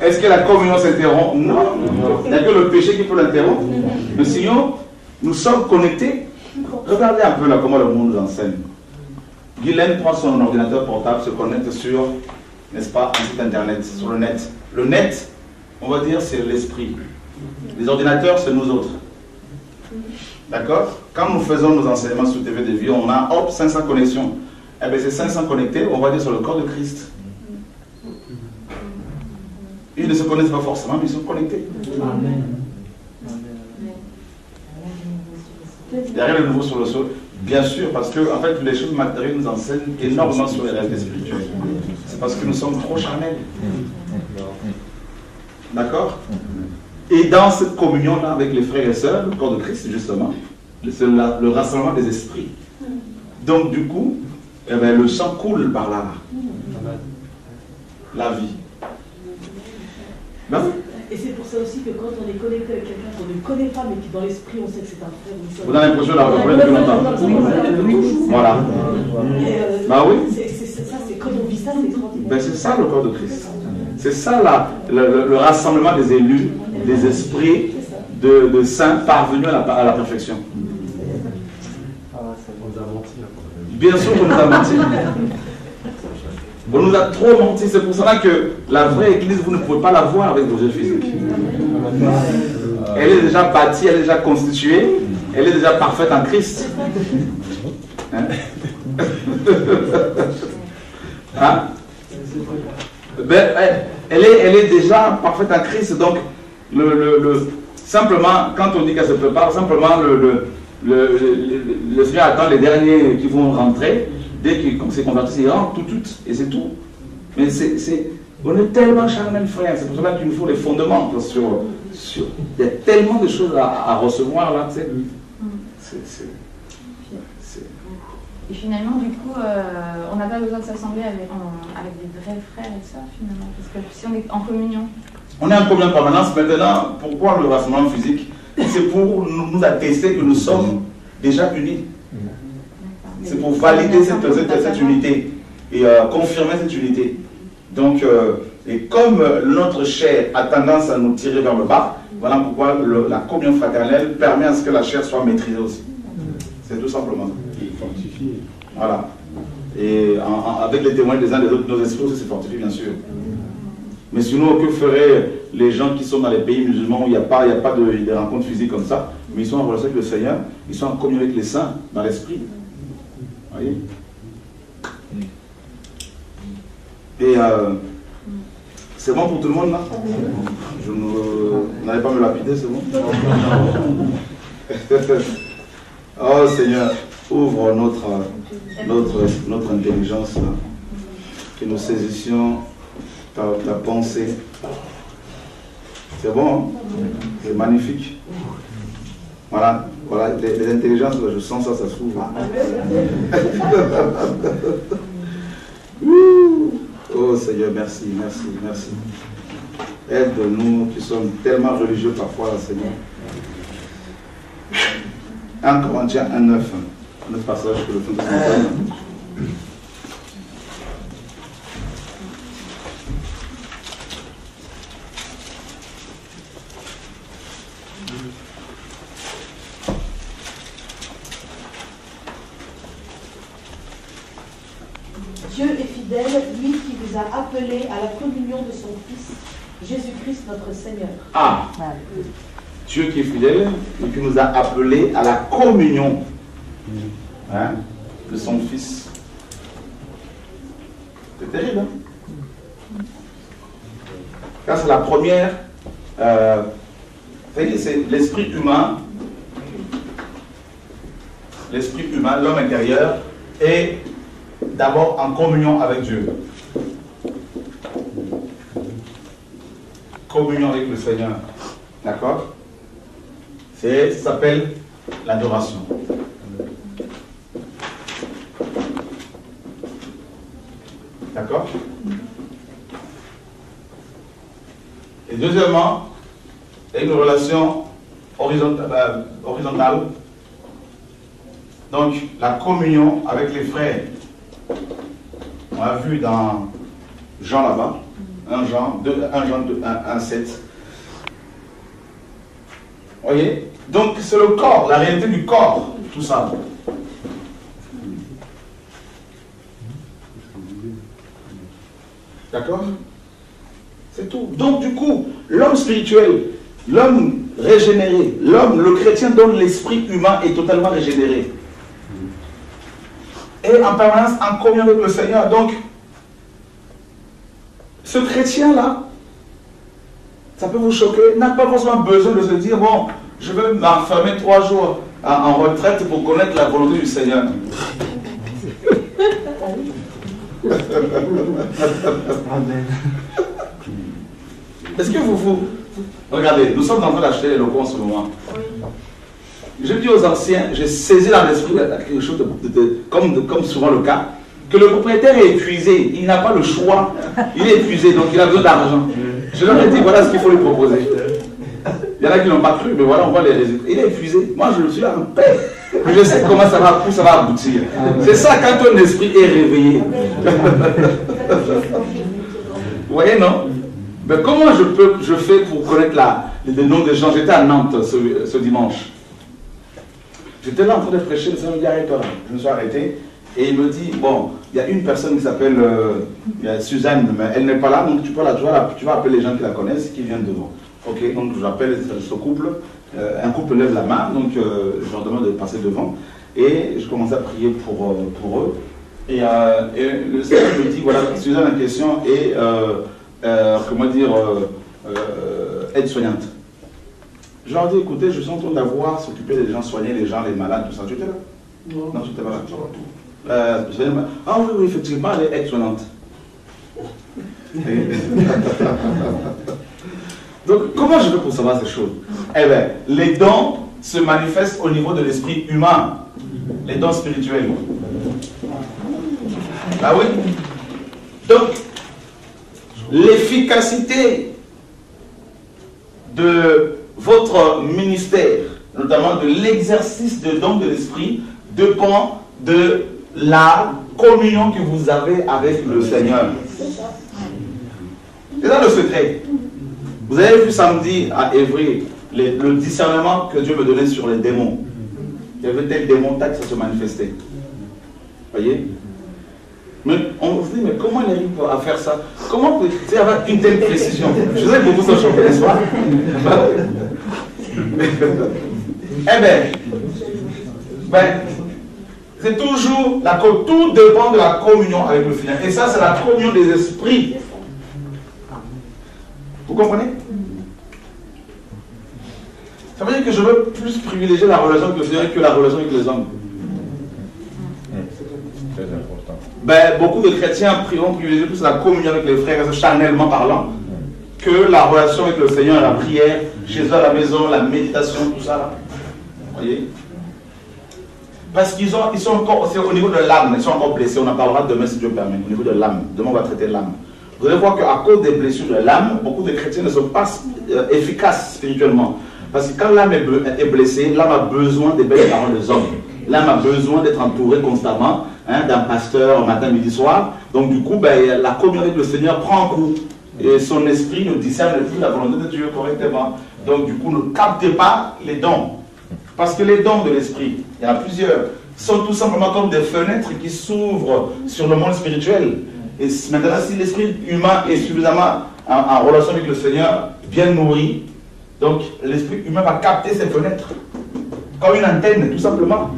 Est-ce que la communion s'interrompt? Non. Il n'y a que le péché qui peut l'interrompre. Mais sinon, nous sommes connectés. Regardez un peu là comment le monde nous enseigne. Guylaine prend son ordinateur portable, se connecte sur, n'est-ce pas, un site internet, sur le net. Le net, on va dire, c'est l'esprit. Les ordinateurs, c'est nous autres. D'accord? Quand nous faisons nos enseignements sur TV de vie, on a, hop, 500 connexions. Eh bien, ces 500 connectés, on va dire sur le corps de Christ. Ils ne se connaissent pas forcément, mais ils sont connectés. Amen. Derrière le nouveau sur le sol, bien sûr, parce que en fait, les choses matérielles nous enseignent énormément sur les réalités spirituelles. C'est parce que nous sommes trop charnels. D'accord? Et dans cette communion-là avec les frères et sœurs, le corps de Christ, justement, c'est le rassemblement des esprits. Donc, du coup, eh bien, le sang coule par là. La vie. Ben, et c'est pour ça aussi que quand on est connecté avec quelqu'un qu'on ne connaît pas, mais qui dans l'esprit, on sait que c'est un frère ou une sœur. vous avez l'impression d'avoir parlé depuis longtemps. Voilà. Bah oui. Ça, c'est quand on vit ça, c'est extraordinaire. Ben, c'est ça le corps de Christ. C'est ça le rassemblement des élus, des esprits, de saints parvenus à la perfection. Bien sûr qu'on nous a menti. On nous a trop menti. C'est pour cela que la vraie église, vous ne pouvez pas la voir avec vos yeux physiques. Elle est déjà bâtie, elle est déjà constituée, elle est déjà parfaite en Christ. Hein? Hein? Ben, elle est déjà parfaite en Christ. Donc, simplement, quand on dit qu'elle se prépare, simplement le Seigneur attend les derniers qui vont rentrer. Dès qu'on s'est converti, il rentre tout, et c'est tout. Mais on est tellement charnel, frère. C'est pour cela qu'il nous faut les fondements. Il y a tellement de choses à recevoir là. Et finalement, du coup, on n'a pas besoin de s'assembler avec des vrais frères et sœurs, finalement. Parce que si on est en communion. On est en communion en permanence. Maintenant, pourquoi le rassemblement physique? C'est pour nous attester que nous sommes déjà unis. C'est pour valider cette unité et confirmer cette unité. Donc, et comme notre chair a tendance à nous tirer vers le bas, voilà pourquoi la communion fraternelle permet à ce que la chair soit maîtrisée aussi. C'est tout simplement. Fortifié. Voilà. Et avec les témoins des uns des autres, nos esprits aussi se fortifient, bien sûr. Mais sinon, que feraient les gens qui sont dans les pays musulmans où il n'y a pas de rencontres physiques comme ça, mais ils sont en relation avec le Seigneur, ils sont en communion avec les saints dans l'esprit. Voyez. Et c'est bon pour tout le monde là? Vous n'allez pas me lapider, c'est bon? Oh Seigneur, ouvre notre intelligence là, que nous saisissions ta pensée. C'est bon, hein? C'est magnifique. Voilà, les intelligences, là, je sens ça s'ouvre. Oh Seigneur, merci. Aide-nous qui sommes tellement religieux parfois, Seigneur. 1 Corinthiens 1,9, notre passage que le fond de Dieu est fidèle, lui qui vous a appelé à la communion de son Fils, Jésus-Christ notre Seigneur. Ah, Dieu qui est fidèle et qui nous a appelés à la communion de son Fils. C'est terrible, hein? Car c'est la première. C'est l'esprit humain, l'homme intérieur, est d'abord en communion avec Dieu. Communion avec le Seigneur. D'accord? Ça s'appelle l'adoration. D'accord? Et deuxièmement, il y a une relation horizontale. Donc, la communion avec les frères. On a vu dans Jean là-bas, 1 Jean 1,7. Voyez? Donc, c'est le corps, la réalité du corps, tout ça. D'accord? C'est tout. Donc, du coup, l'homme spirituel, l'homme régénéré, le chrétien dont l'esprit humain est totalement régénéré, et en permanence en communion avec le Seigneur. Donc, ce chrétien-là, ça peut vous choquer, n'a pas forcément besoin de se dire, bon, je vais m'enfermer 3 jours en retraite pour connaître la volonté du Seigneur. Est-ce que Regardez, nous sommes en train d'acheter les locaux en ce moment. Je dis aux anciens, j'ai saisi dans l'esprit quelque chose comme souvent le cas, que le propriétaire est épuisé, il n'a pas le choix, il est épuisé, donc il a besoin d'argent. Je leur ai dit, voilà ce qu'il faut lui proposer. Il y en a qui n'ont pas cru, mais voilà, on voit les résultats. Il est épuisé, moi je le suis en paix. Je sais comment ça va aboutir. C'est ça quand ton esprit est réveillé. Vous voyez, non? Mais comment je fais pour connaître les noms des gens? J'étais à Nantes ce dimanche. J'étais là en train de prêcher, le Seigneur me dit arrête-toi là. Je me suis arrêté et il me dit bon, il y a une personne qui s'appelle Suzanne, mais elle n'est pas là, donc tu vas appeler les gens qui la connaissent qui viennent devant. Ok, donc j'appelle ce couple, un couple lève la main, donc je leur demande de passer devant et je commence à prier pour eux. Et le Seigneur me dit voilà, Suzanne en question est aide-soignante. Je leur dis, écoutez, je suis en train d'avoir s'occuper des gens, soigner les gens, les malades, tout ça. Tu étais là? Non, tu n'étais pas là. Ah oui, effectivement, elle est aide-soignante. Donc, comment je fais pour savoir ces choses? Eh bien, les dons se manifestent au niveau de l'esprit humain, les dons spirituels. Ah oui? Donc, l'efficacité de votre ministère, notamment de l'exercice de dons de l'esprit, dépend de la communion que vous avez avec le Seigneur. C'est ça le secret. Vous avez vu samedi à Évry le discernement que Dieu me donnait sur les démons. Il y avait tel démon, tac, ça se manifestait. Voyez? Mais on se dit, mais comment il arrive à faire ça? Comment peut-il avoir une telle précision? Je sais que beaucoup sont choqués, n'est-ce pas? Eh bien, c'est toujours, tout dépend de la communion avec le Seigneur. Et ça, c'est la communion des esprits. Vous comprenez? Ça veut dire que je veux plus privilégier la relation avec le Seigneur que la relation avec les hommes. Très important. Ben, beaucoup de chrétiens vont privilégier plus la communion avec les frères, charnellement parlant, que la relation avec le Seigneur, la prière, chez eux à la maison, la méditation, tout ça. Là. Vous voyez? Parce qu'ils sont encore, c'est au niveau de l'âme, ils sont encore blessés. On en parlera demain si Dieu permet, au niveau de l'âme. Demain, on va traiter l'âme. Vous allez voir qu'à cause des blessures de l'âme, beaucoup de chrétiens ne sont pas efficaces spirituellement. Parce que quand l'âme est blessée, l'âme a besoin des belles paroles des hommes. L'âme a besoin d'être entourée constamment d'un pasteur matin, midi, soir. Donc du coup, la communion avec le Seigneur prend un coup. Et son esprit ne discerne plus la volonté de Dieu correctement. Donc du coup, ne captez pas les dons. Parce que les dons de l'esprit, il y en a plusieurs, sont tout simplement comme des fenêtres qui s'ouvrent sur le monde spirituel. Et maintenant, si l'esprit humain est suffisamment en relation avec le Seigneur, bien nourri, donc l'esprit humain va capter ces fenêtres. Comme une antenne, tout simplement.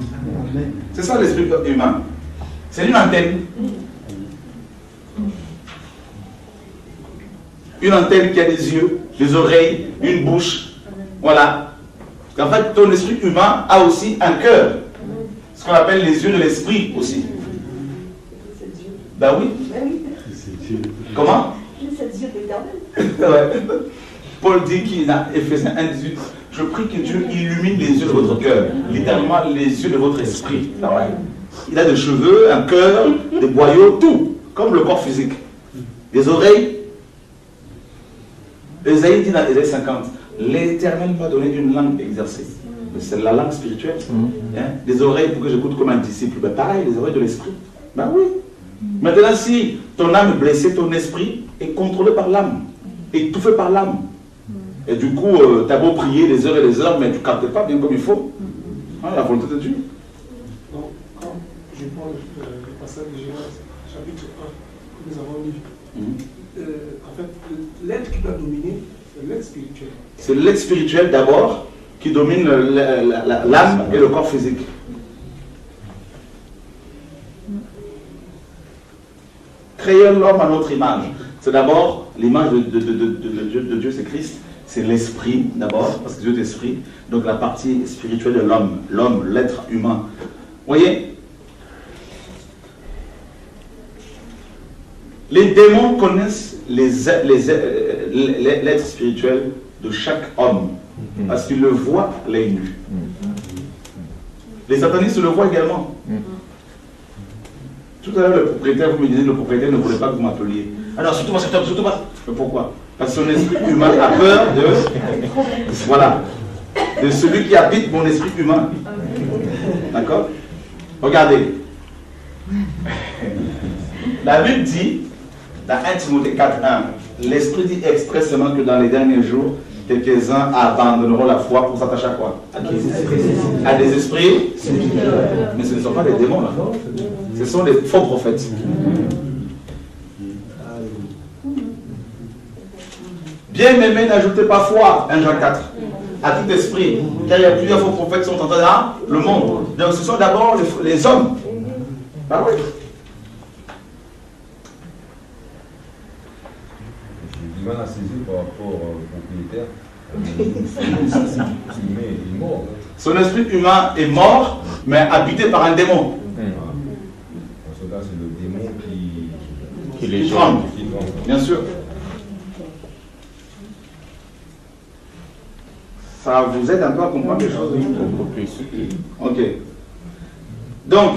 C'est ça l'esprit humain. C'est une antenne. Une antenne qui a des yeux, des oreilles, une bouche. Voilà. En fait, ton esprit humain a aussi un cœur. Ce qu'on appelle les yeux de l'esprit aussi. Ben oui. Comment? C'est Dieu d'éternel. Ouais. Paul dit qu'il a Éphésiens 1,18. Je prie que Dieu illumine les yeux de votre cœur. Littéralement, les yeux de votre esprit. Ouais. Il a des cheveux, un cœur, des boyaux, tout. Comme le corps physique. Des oreilles. Ésaïe dit dans Ésaïe 50. L'Éternel m'a donné une langue exercée. C'est la langue spirituelle. Hein? Des oreilles pour que j'écoute comme un disciple. Ben, pareil, les oreilles de l'esprit. Ben oui. Maintenant, si ton âme est blessée, ton esprit est contrôlé par l'âme. Étouffé par l'âme. Et du coup, tu as beau prier des heures et des heures, mais tu ne captes pas bien comme il faut. Hein, la volonté de Dieu. Donc, quand je prends le passage de Genèse, chapitre 1, que nous avons lu, en fait, l'être qui doit dominer, c'est l'être spirituel. C'est l'être spirituel d'abord qui domine l'âme et le corps physique. Créer l'homme à notre image. C'est d'abord l'image de Dieu, c'est Christ. C'est l'esprit d'abord, parce que Dieu est esprit. Donc la partie spirituelle de l'homme, l'être humain. Vous voyez? Les démons connaissent l'être spirituel de chaque homme, parce qu'il le voit à l'œil nu. Les satanistes le voient également. Tout à l'heure, le propriétaire, vous me disiez, le propriétaire ne voulait pas que vous m'appeliez. Alors, surtout pas cet homme, surtout pas. Mais pourquoi? Parce que son esprit humain a peur de... Voilà. De celui qui habite mon esprit humain. D'accord? Regardez. La Bible dit, dans 1 Timothée 4:1, l'Esprit dit expressément que dans les derniers jours, quelques-uns abandonneront la foi pour s'attacher à quoi? À des esprits. Mais ce ne sont pas des démons là. Ce sont des faux prophètes. Bien-aimés, n'ajoutez pas foi, 1 Jean 4, à tout esprit, car il y a plusieurs faux prophètes qui sont entrés dans le monde. Donc ce sont d'abord les hommes. Ah oui. J'ai du mal à saisir par rapport au propriétaire. Il est mort. Son esprit humain est mort, mais habité par un démon. Dans ce cas, c'est le démon qui les tremble. Bien sûr. Ça vous aide un peu à comprendre les choses. Beaucoup plus. Ok. Donc,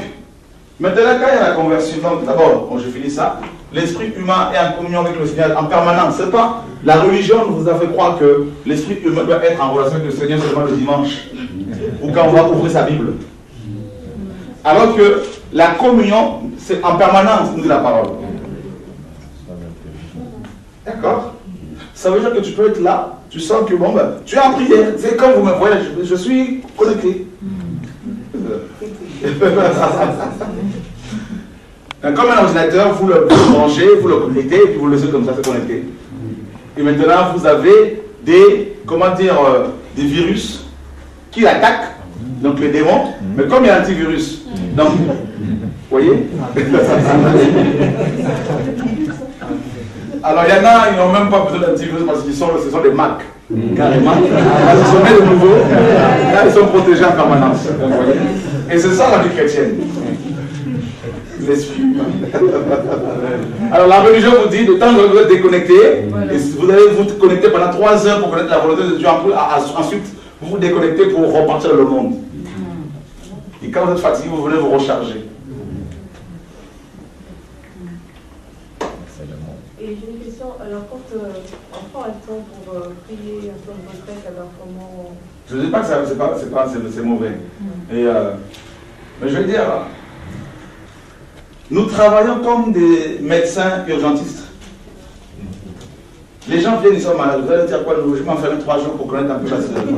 maintenant, quand il y a la conversion, donc d'abord, je finis ça. L'esprit humain est en communion avec le Seigneur en permanence. C'est pas la religion nous a fait croire que l'esprit humain doit être en relation avec le Seigneur seulement le dimanche ou quand on va ouvrir sa Bible. Alors que la communion, c'est en permanence, nous dit la parole. D'accord? Ça veut dire que tu peux être là, tu sens que bon, ben, tu es en prière. C'est comme vous me voyez, je suis connecté. Comme un ordinateur, vous le branchez, vous le connectez, et puis vous le laissez comme ça se connecter. Et maintenant, vous avez des, comment dire, des virus qui l'attaquent, donc les démons, mais comme il y a un antivirus. Donc, vous voyez? Alors, il y en a, ils n'ont même pas besoin d'antivirus parce que ce sont des Mac, carrément. Parce qu'ils sont nés de nouveau, là, ils sont protégés en permanence. Vous voyez? Et c'est ça la vie chrétienne. L'esprit. Alors la religion vous dit, de temps que vous êtes déconnecté, et vous allez vous connecter pendant 3 heures pour connaître la volonté de Dieu, ensuite vous vous déconnectez pour repartir dans le monde. Et quand vous êtes fatigué, vous venez vous recharger. Et j'ai une question, alors quand on prend un temps pour prier, un temps de retraite, alors comment... Je ne dis pas que c'est mauvais. Et, mais je vais dire, nous travaillons comme des médecins urgentistes. Les gens viennent, ils sont malades. Vous allez dire quoi? Je m'enferme 3 jours pour connaître un peu la situation.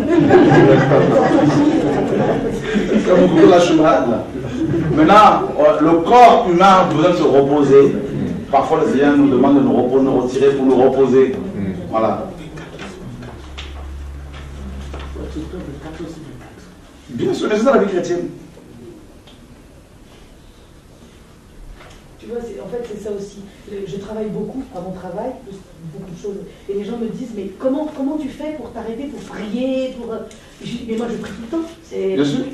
Comme vous, là, je suis malade. Là. Maintenant, le corps humain a besoin de se reposer. Parfois, le Seigneur nous demande de nous retirer pour nous reposer. Voilà. Bien sûr, c'est ça la vie chrétienne. Tu vois, en fait, c'est ça aussi. Je travaille beaucoup à mon travail, beaucoup de choses. Et les gens me disent, mais comment tu fais pour t'arrêter, pour prier pour... Mais moi, je prie tout le temps. Bien sûr.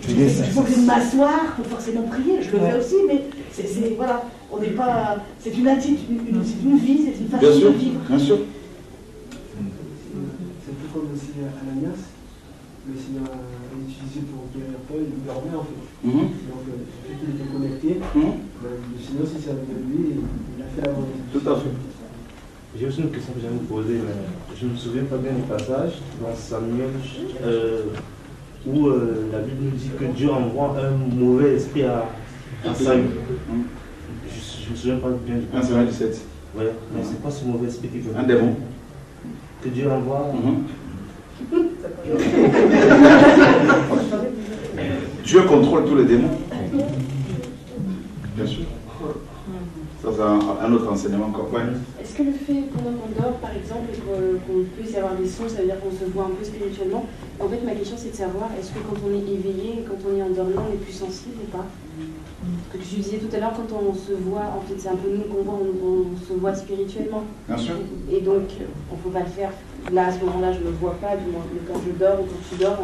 Il faut que je m'asseoir pour forcément prier. Je le fais aussi, mais voilà. On n'est pas... C'est une attitude, c'est une vie, c'est une façon de vivre. Bien sûr. C'est un peu comme aussi Ananias. Le Seigneur a utilisé pour guérir Paul, il dormait en fait. Donc, depuis qu'il était connecté, le Seigneur s'est servi de lui et il a fait la volonté. Tout à fait. J'ai aussi une question que j'aimerais vous poser, mais je ne me souviens pas bien du passage dans Samuel où la Bible nous dit que Dieu envoie un mauvais esprit à Saül. Je ne me souviens pas bien du passage. 1 Samuel 17. Oui, mais c'est pas ce mauvais esprit qui peut. Un démon. Que Dieu envoie. Dieu contrôle tous les démons. Bien sûr. Ça, c'est un autre enseignement encore. Ouais. Est-ce que le fait pendant qu'on dort, par exemple, qu'on puisse avoir des sons, ça veut dire qu'on se voit un peu spirituellement? En fait, ma question, c'est de savoir, est-ce que quand on est éveillé, quand on est endormi, on est plus sensible ou pas? Ce que tu disais tout à l'heure, quand on se voit, en fait, c'est un peu nous qu'on voit, on se voit spirituellement. Bien sûr. Et donc, on ne peut pas le faire. Là, à ce moment-là, je ne me vois pas, du moins. Mais quand je dors ou quand tu dors,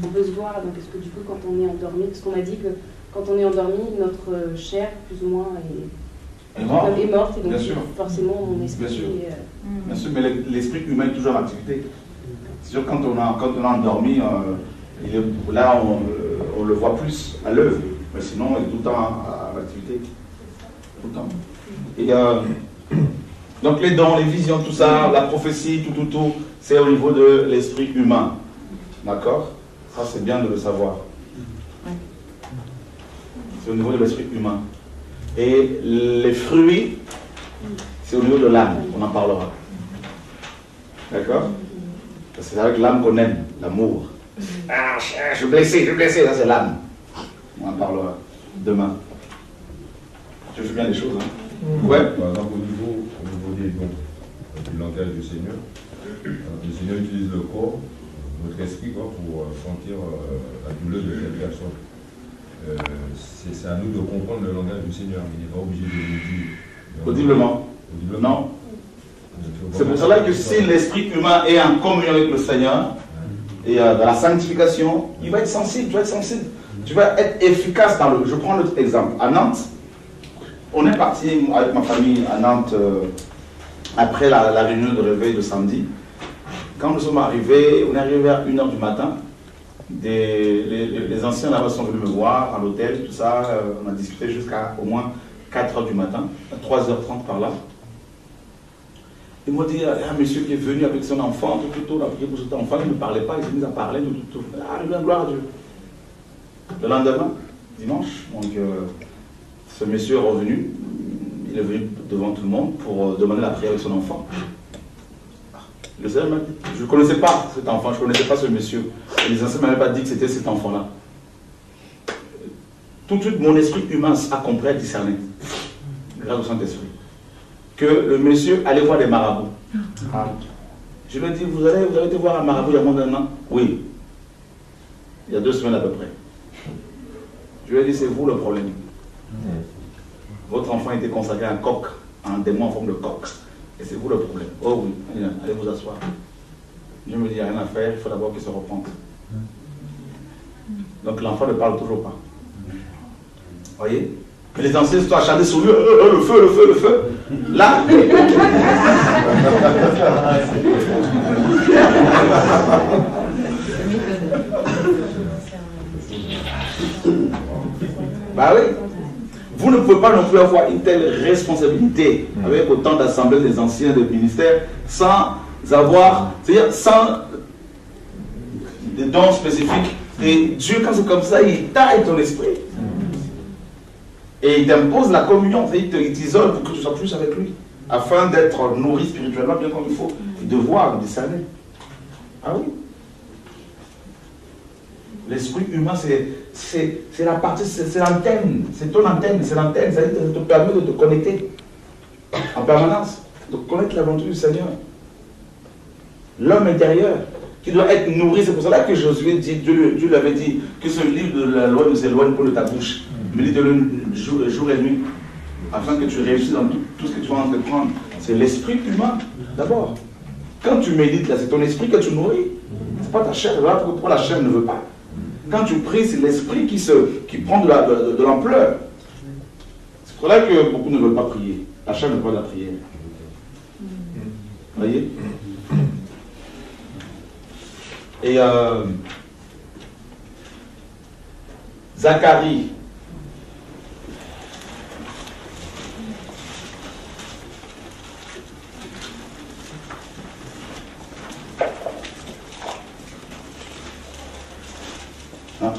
on peut se voir. Donc, est-ce que du coup, quand on est endormi, parce qu'on m'a dit que quand on est endormi, notre chair, plus ou moins, est est morte. L'homme est morte, et donc Bien sûr. forcément mon esprit. Bien sûr. est, Bien sûr, mais l'esprit humain est toujours en activité. C'est sûr, quand on a endormi, là, on le voit plus à l'œuvre. Mais sinon, il est tout le temps à l'activité. Tout le temps. Et, donc, les dons, les visions, tout ça, la prophétie, tout, c'est au niveau de l'esprit humain. D'accord? Ça, c'est bien de le savoir. C'est au niveau de l'esprit humain. Et les fruits, c'est au niveau de l'âme. On en parlera. D'accord? C'est avec l'âme qu'on aime, l'amour. Ah, je suis blessé, ça c'est l'âme. On en parlera demain. Tu fais bien les choses, hein? Ouais. Par exemple, au niveau des dons, du langage du Seigneur, le Seigneur utilise le corps, notre esprit, pour sentir la douleur de telle personne. C'est à nous de comprendre le langage du Seigneur. Il n'est pas obligé de nous dire. Audiblement. Non. C'est pour cela que si l'esprit humain est en communion avec le Seigneur et dans la sanctification, il va être sensible, tu vas être sensible. Tu vas être efficace dans le... Je prends l'autre exemple. À Nantes, on est parti avec ma famille à Nantes après la réunion de réveil de samedi. Quand nous sommes arrivés, on est arrivé vers 1h du matin. Les anciens là-bas sont venus me voir à l'hôtel, tout ça. On a discuté jusqu'à au moins 4h du matin, à 3h30 par là. Ils m'ont dit, il y a un monsieur qui est venu avec son enfant, tout, la prière pour cet enfant, il ne parlait pas, il s'est mis à parler, tout. Ah, bien, gloire à Dieu. Le lendemain, dimanche, donc ce monsieur est revenu, il est venu devant tout le monde pour demander la prière avec son enfant. Le Seigneur m'a dit, je ne connaissais pas cet enfant, je ne connaissais pas ce monsieur. Et les anciens ne m'avaient pas dit que c'était cet enfant-là. Tout de suite, mon esprit humain a compris, a discerné, grâce au Saint-Esprit, que le monsieur allait voir des marabouts. Je lui ai dit, vous avez été voir un marabout il y a moins d'un an? Oui. Il y a 2 semaines à peu près. Je lui ai dit, c'est vous le problème. Votre enfant était consacré à un coq, à un démon en forme de coq. Et c'est vous le problème. Oh oui, allez vous asseoir. Je me dis, il n'y a rien à faire, il faut d'abord qu'il se repente. Donc l'enfant ne parle toujours pas. Voyez? Mais les anciens sont acharnés sur lui, le feu. Là, bah oui. Vous ne pouvez pas non plus avoir une telle responsabilité avec autant d'assemblées des anciens des ministères sans avoir, c'est-à-dire sans des dons spécifiques. Et Dieu, quand c'est comme ça, il taille ton esprit. Et il t'impose la communion, il t'isole pour que tu sois plus avec lui, afin d'être nourri spirituellement bien comme il faut, et de voir, de discerner. Ah oui. L'esprit humain, c'est la partie, c'est l'antenne, c'est ton antenne, ça te permet de te connecter en permanence, de connaître la volonté du Seigneur. L'homme intérieur, qui doit être nourri, c'est pour cela que Josué dit, Dieu lui avait dit, que ce livre de la loi ne s'éloigne pas de ta bouche, mais lis-le jour et nuit, afin que tu réussisses dans tout ce que tu vas entreprendre. C'est l'esprit humain, d'abord. Quand tu médites, là, c'est ton esprit que tu nourris. C'est pas ta chair. Voilà pourquoi la chair ne veut pas. Quand tu pries, c'est l'esprit qui prend de l'ampleur. C'est pour là que beaucoup ne veulent pas prier. La chair ne veut pas de la prière. Vous voyez? Et Zacharie.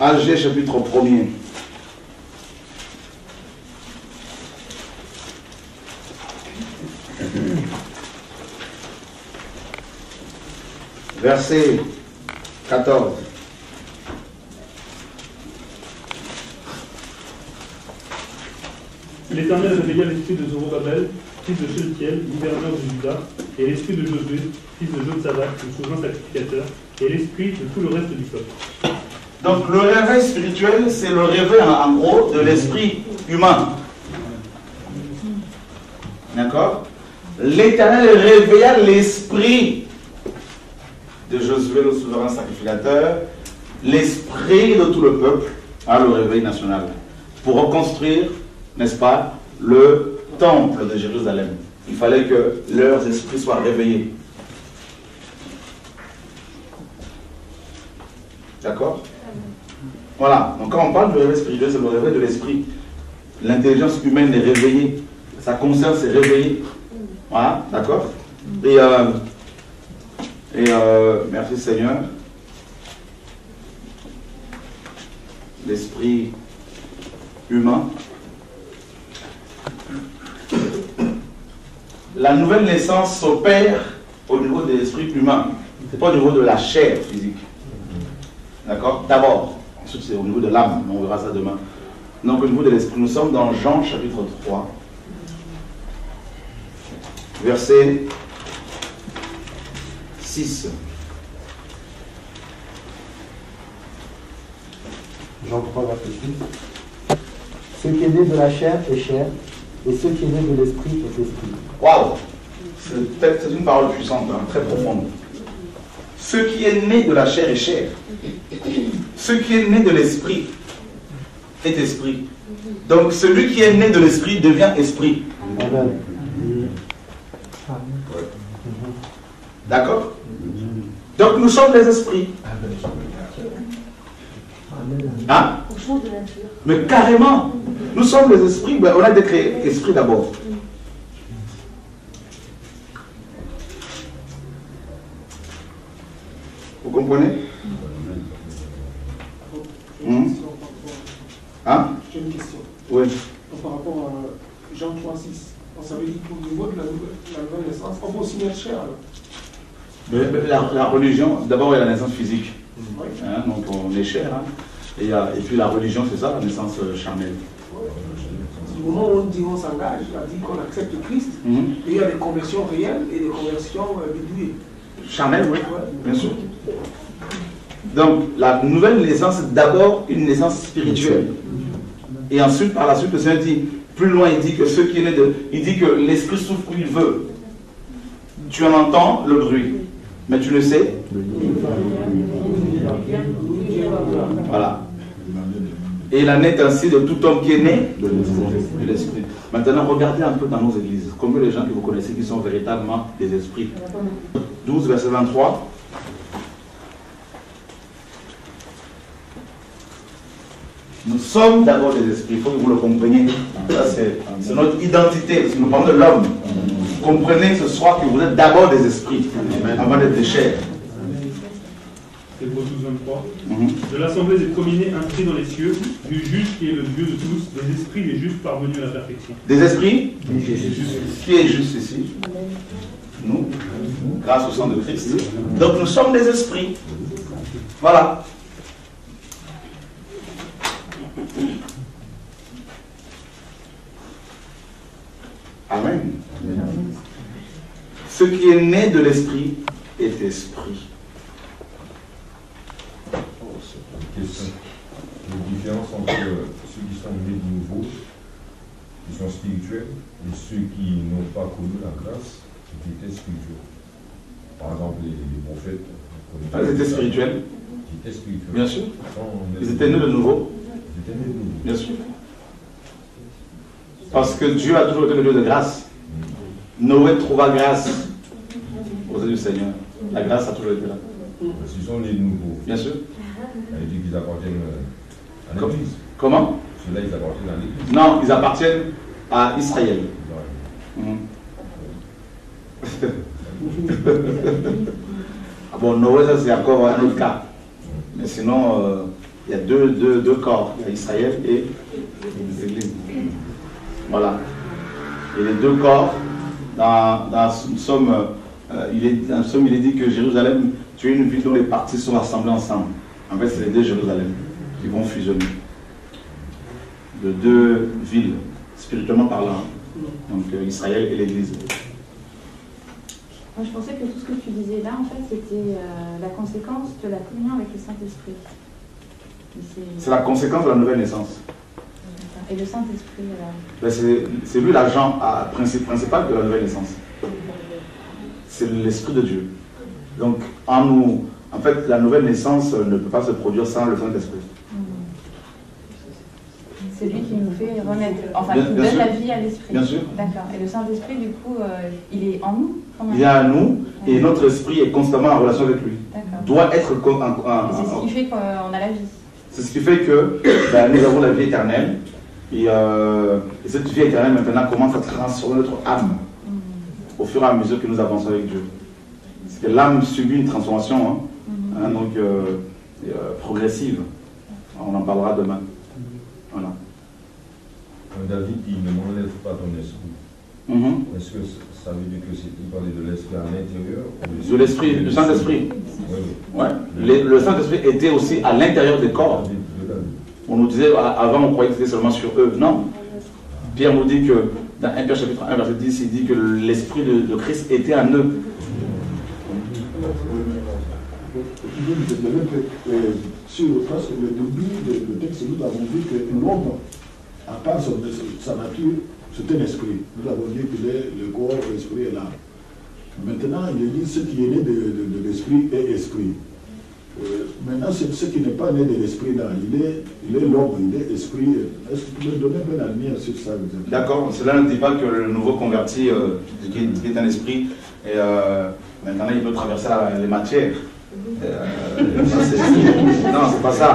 Agé chapitre 1er. Verset 14. L'Éternel réveilla l'esprit de Zorobabel, fils de Shealtiel, gouverneur de Juda, et l'esprit de Josué, fils de Jotzadak, le souverain sacrificateur, et l'esprit de tout le reste du peuple. Donc le réveil spirituel, c'est le réveil en gros de l'esprit humain. D'accord? L'Éternel réveilla l'esprit de Josué, le souverain sacrificateur, l'esprit de tout le peuple à le réveil national, pour reconstruire, n'est-ce pas, temple de Jérusalem. Il fallait que leurs esprits soient réveillés. D'accord? Voilà. Donc quand on parle de réveil spirituel, c'est le réveil de l'esprit. L'intelligence humaine est réveillée. Sa conscience est réveillée. Voilà. D'accord? Et merci Seigneur. L'esprit humain. La nouvelle naissance s'opère au niveau de l'esprit humain. Ce n'est pas au niveau de la chair physique. D'accord? D'abord. Ensuite, c'est au niveau de l'âme. On verra ça demain. Donc, au niveau de l'esprit, nous sommes dans Jean chapitre 3, verset 6. Jean 3, verset 6. Ce qui est né de la chair est chair, et ce qui est né de l'esprit est esprit. Waouh! C'est une parole puissante, hein, très profonde. Ce qui est né de la chair est chair. Ce qui est né de l'esprit est esprit. Donc celui qui est né de l'esprit devient esprit. Amen. D'accord? Donc nous sommes des esprits. Hein? Mais carrément, nous sommes des esprits. Ben, on a été créés esprit d'abord. Vous comprenez? Hein? J'ai une question. Oui. Donc, par rapport à Jean 3,6, on savait dit qu'au niveau de la nouvelle naissance, on peut aussi naître chair alors. La religion, d'abord il y a la naissance physique. Hein, donc on est chair. Hein, et puis la religion, c'est ça, la naissance charnelle. Du moment où on s'engage, on dit qu'on accepte Christ, et il y a des conversions réelles et des conversions bidouillées. Charnelle, oui, bien sûr. Donc, la nouvelle naissance, c'est d'abord une naissance spirituelle. Et ensuite, par la suite, le Seigneur dit, plus loin, il dit que ce qui est né de... Il dit que l'esprit souffle où il veut. Tu en entends le bruit, mais tu ne sais. Voilà. Et il en est ainsi de tout homme qui est né de l'esprit. Maintenant, regardez un peu dans nos églises. Combien de gens que vous connaissez qui sont véritablement des esprits? 12, verset 23. Nous sommes d'abord des esprits, il faut que vous le compreniez. Ça, c'est notre identité. Si nous parlons de l'homme, comprenez ce soir que vous êtes d'abord des esprits, avant d'être des chairs. Hébreux 12, 23. De l'assemblée des premiers-nés inscrits dans les cieux, du juge qui est le Dieu de tous, des esprits des justes parvenus à la perfection. Des esprits? Qui est juste ici? Nous, grâce au sang de Christ. Donc nous sommes des esprits. Voilà. Amen. Ce qui est né de l'esprit est esprit. Question. La différence entre ceux qui sont nés de nouveau, qui sont spirituels, et ceux qui n'ont pas connu la grâce, qui étaient spirituels. Par exemple, les prophètes. Ils étaient spirituels. Ils étaient spirituels. Bien sûr. Ils étaient nés de nouveau. Ils étaient nés de nouveau. Bien sûr. Parce que Dieu a toujours été le Dieu de grâce. Noé trouva grâce aux yeux du Seigneur. La grâce a toujours été là. S'ils sont nés de nouveau. Bien sûr. Elle dit qu'ils appartiennent à l'Église. Comment? Ceux-là, ils appartiennent à l'Église. Non, ils appartiennent à Israël. Bon, Noé, ça c'est encore un autre cas. Mais sinon, il y a deux corps. Il y a Israël et l'Église. Voilà. Et les deux corps, dans Somme, il est dit que Jérusalem, tu es une ville dont les parties sont assemblées ensemble. En fait, c'est les deux Jérusalem qui vont fusionner. De deux villes, spirituellement parlant. Donc Israël et l'Église. Moi, je pensais que tout ce que tu disais là, en fait, c'était la conséquence de la communion avec le Saint-Esprit. C'est la conséquence de la nouvelle naissance. Et le Saint-Esprit, c'est lui l'agent principal de la nouvelle naissance. C'est l'Esprit de Dieu. Donc, en fait, la nouvelle naissance ne peut pas se produire sans le Saint-Esprit. c'est lui qui nous fait renaître, enfin Bien- qui bien donne sûr. la vie à l'esprit. Bien sûr. D'accord. Et le Saint-Esprit, du coup, il est en nous quand même. Il est à nous et notre esprit est constamment en relation avec lui. D'accord. Doit être Et c'est ce qui fait qu'on a la vie. C'est ce qui fait que nous avons la vie éternelle. Et cette vie éternelle maintenant commence à transformer notre âme au fur et à mesure que nous avançons avec Dieu. Parce que l'âme subit une transformation progressive. On en parlera demain. Voilà. David dit ne m'enlève pas ton esprit. Est-ce que ça veut dire que il parlait de l'esprit à l'intérieur? De l'esprit, du Saint-Esprit. Oui. Ouais. Le Saint-Esprit était aussi à l'intérieur des corps. On nous disait, avant on croyait que c'était seulement sur eux. Non. Pierre nous dit que, dans 1 Pierre chapitre 1, verset 10, il dit que l'Esprit de Christ était en eux. Sur le début du texte, nous avons vu que l'homme, à part sa nature, c'est un esprit. Nous avons dit que le corps, l'esprit et l'âme. Maintenant, il dit ce qui est né de l'esprit est esprit. Maintenant, ce qui n'est pas né de l'esprit, il est l'homme, il est esprit. Est-ce que tu peux donner un peu la lumière sur ça? D'accord, cela ne dit pas que le nouveau converti, qui est un esprit, et, maintenant il peut traverser les matières. Non, c'est pas ça.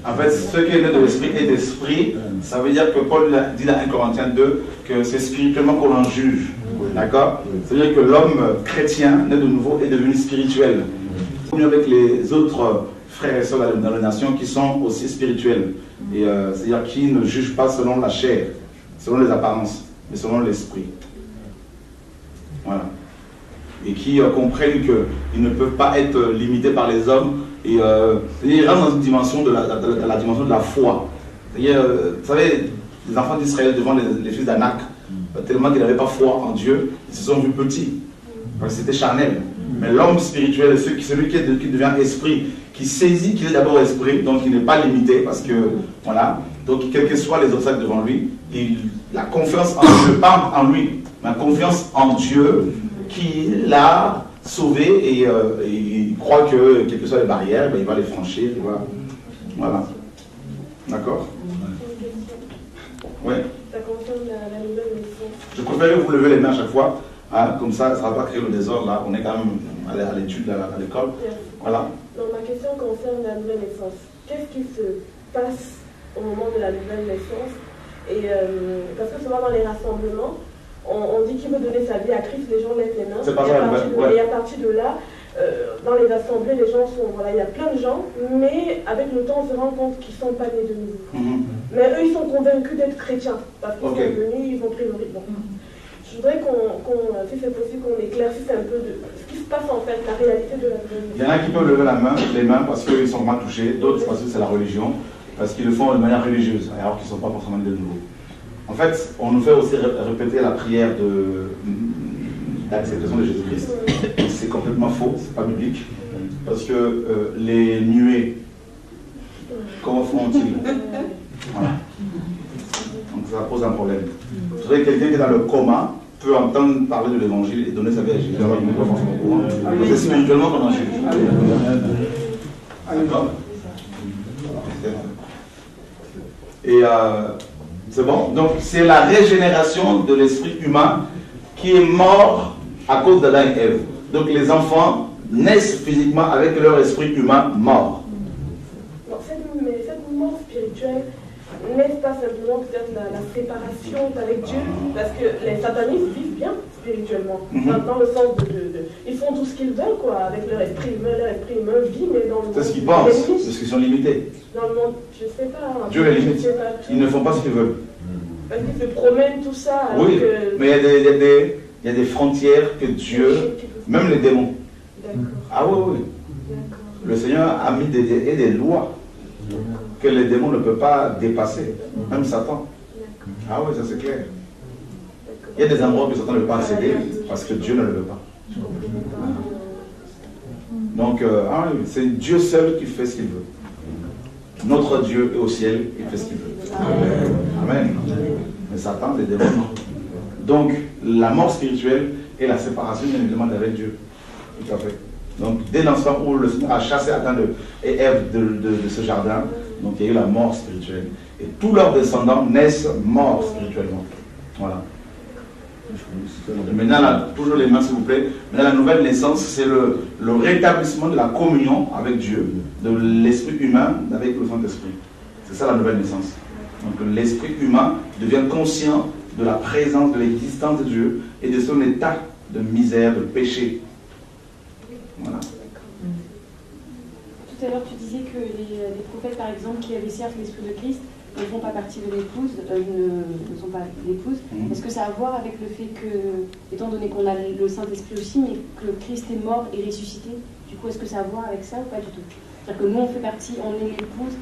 En fait, ce qui est né de l'esprit est d'esprit. Ça veut dire que Paul dit dans 1 Corinthiens 2 que c'est spirituellement qu'on en juge. D'accord? C'est-à-dire que l'homme chrétien, né de nouveau, est devenu spirituel. Avec les autres frères et sœurs dans la nation qui sont aussi spirituels. Et c'est-à-dire qui ne jugent pas selon la chair, selon les apparences, mais selon l'esprit. Voilà. Et qui comprennent qu'ils ne peuvent pas être limités par les hommes. Et ils rentrent dans une dimension de la dimension de la foi. C'est-à-dire, vous savez, les enfants d'Israël devant les fils d'Anak, tellement qu'ils n'avaient pas foi en Dieu, ils se sont vus petits. Parce que c'était charnel. Mais l'homme spirituel, celui qui devient esprit, qui saisit qu'il est d'abord esprit, donc il n'est pas limité, parce que, voilà, donc quels que soient les obstacles devant lui, la confiance en Dieu, pas en lui, mais la confiance en Dieu, qui l'a sauvé et il croit que, quelles que soient les barrières, il va les franchir, voilà. D'accord? Oui. Ça concerne la nouvelle naissance. Je préfère vous lever les mains à chaque fois. Hein, comme ça ne va pas créer le désordre là, on est quand même à l'étude à l'école. Voilà. Donc ma question concerne la nouvelle naissance. Qu'est-ce qui se passe au moment de la nouvelle naissance? Et parce que souvent dans les rassemblements, on dit qu'il veut donner sa vie à Christ, les gens lèvent les mains. Et à partir de là, dans les assemblées, les gens sont, voilà, il y a plein de gens, mais avec le temps on se rend compte qu'ils ne sont pas nés de nouveau. Mais eux ils sont convaincus d'être chrétiens, parce qu'ils sont venus, ils ont pris le rythme. Je voudrais si c'est possible, qu'on éclaircisse un peu de ce qui se passe en fait, la réalité de la vie. Il y en a qui peuvent lever les mains parce qu'ils sont mal touchés, d'autres parce que c'est la religion, parce qu'ils le font de manière religieuse, alors qu'ils ne sont pas forcément de nouveau. En fait, on nous fait aussi répéter la prière d'acceptation de Jésus-Christ. C'est complètement faux, c'est pas biblique, parce que les muets, comment font-ils? Voilà. Donc ça pose un problème. Vous savez, quelqu'un qui est dans le coma peut entendre parler de l'évangile et donner sa vie à Jésus. Alors il n'est pas forcément au courant. C'est spirituellement qu'on en juge. D'accord? Et c'est bon? Donc c'est la régénération de l'esprit humain qui est mort à cause d'Adam et Ève. Donc les enfants naissent physiquement avec leur esprit humain mort. Donc cette mort spirituelle, n'est-ce pas simplement peut-être la séparation avec Dieu? Parce que les satanistes vivent bien spirituellement, dans le sens ils font tout ce qu'ils veulent, quoi, avec leur esprit humain vit, mais dans le monde. C'est ce qu'ils pensent, parce qu'ils sont limités. Dans le monde, je sais pas. Dieu les limite. Ils ne font pas ce qu'ils veulent. Parce qu'ils se promènent, tout ça. Oui, mais il y a des frontières que Dieu, même les démons. Ah oui. Le Seigneur a mis des lois que les démons ne peuvent pas dépasser, même Satan. Ah oui, ça c'est clair. Il y a des endroits que Satan ne veut pas accéder parce que Dieu ne le veut pas. Donc, c'est Dieu seul qui fait ce qu'il veut. Notre Dieu est au ciel, il fait ce qu'il veut. Amen. Mais Satan, les démons, non. Donc, la mort spirituelle est la séparation, bien évidemment, avec Dieu. Tout à fait. Donc, dès l'instant où le Seigneur a chassé Adam et Ève de ce jardin, Donc il y a eu la mort spirituelle. Et tous leurs descendants naissent morts spirituellement. Voilà. Maintenant, là, toujours les mains s'il vous plaît. Maintenant, la nouvelle naissance, c'est le rétablissement de la communion avec Dieu, de l'esprit humain avec le Saint-Esprit. C'est ça la nouvelle naissance. Donc l'esprit humain devient conscient de la présence, de l'existence de Dieu et de son état de misère, de péché. Voilà. Tout à l'heure, tu disais que les prophètes, par exemple, qui avaient certes l'esprit de Christ, ne font pas partie de l'épouse, ne sont pas l'épouse. Est-ce que ça a à voir avec le fait que, étant donné qu'on a le Saint-Esprit aussi, mais que le Christ est mort et ressuscité, du coup, est-ce que ça a à voir avec ça ou pas du tout? C'est-à-dire que nous, on fait partie, on est l'épouse.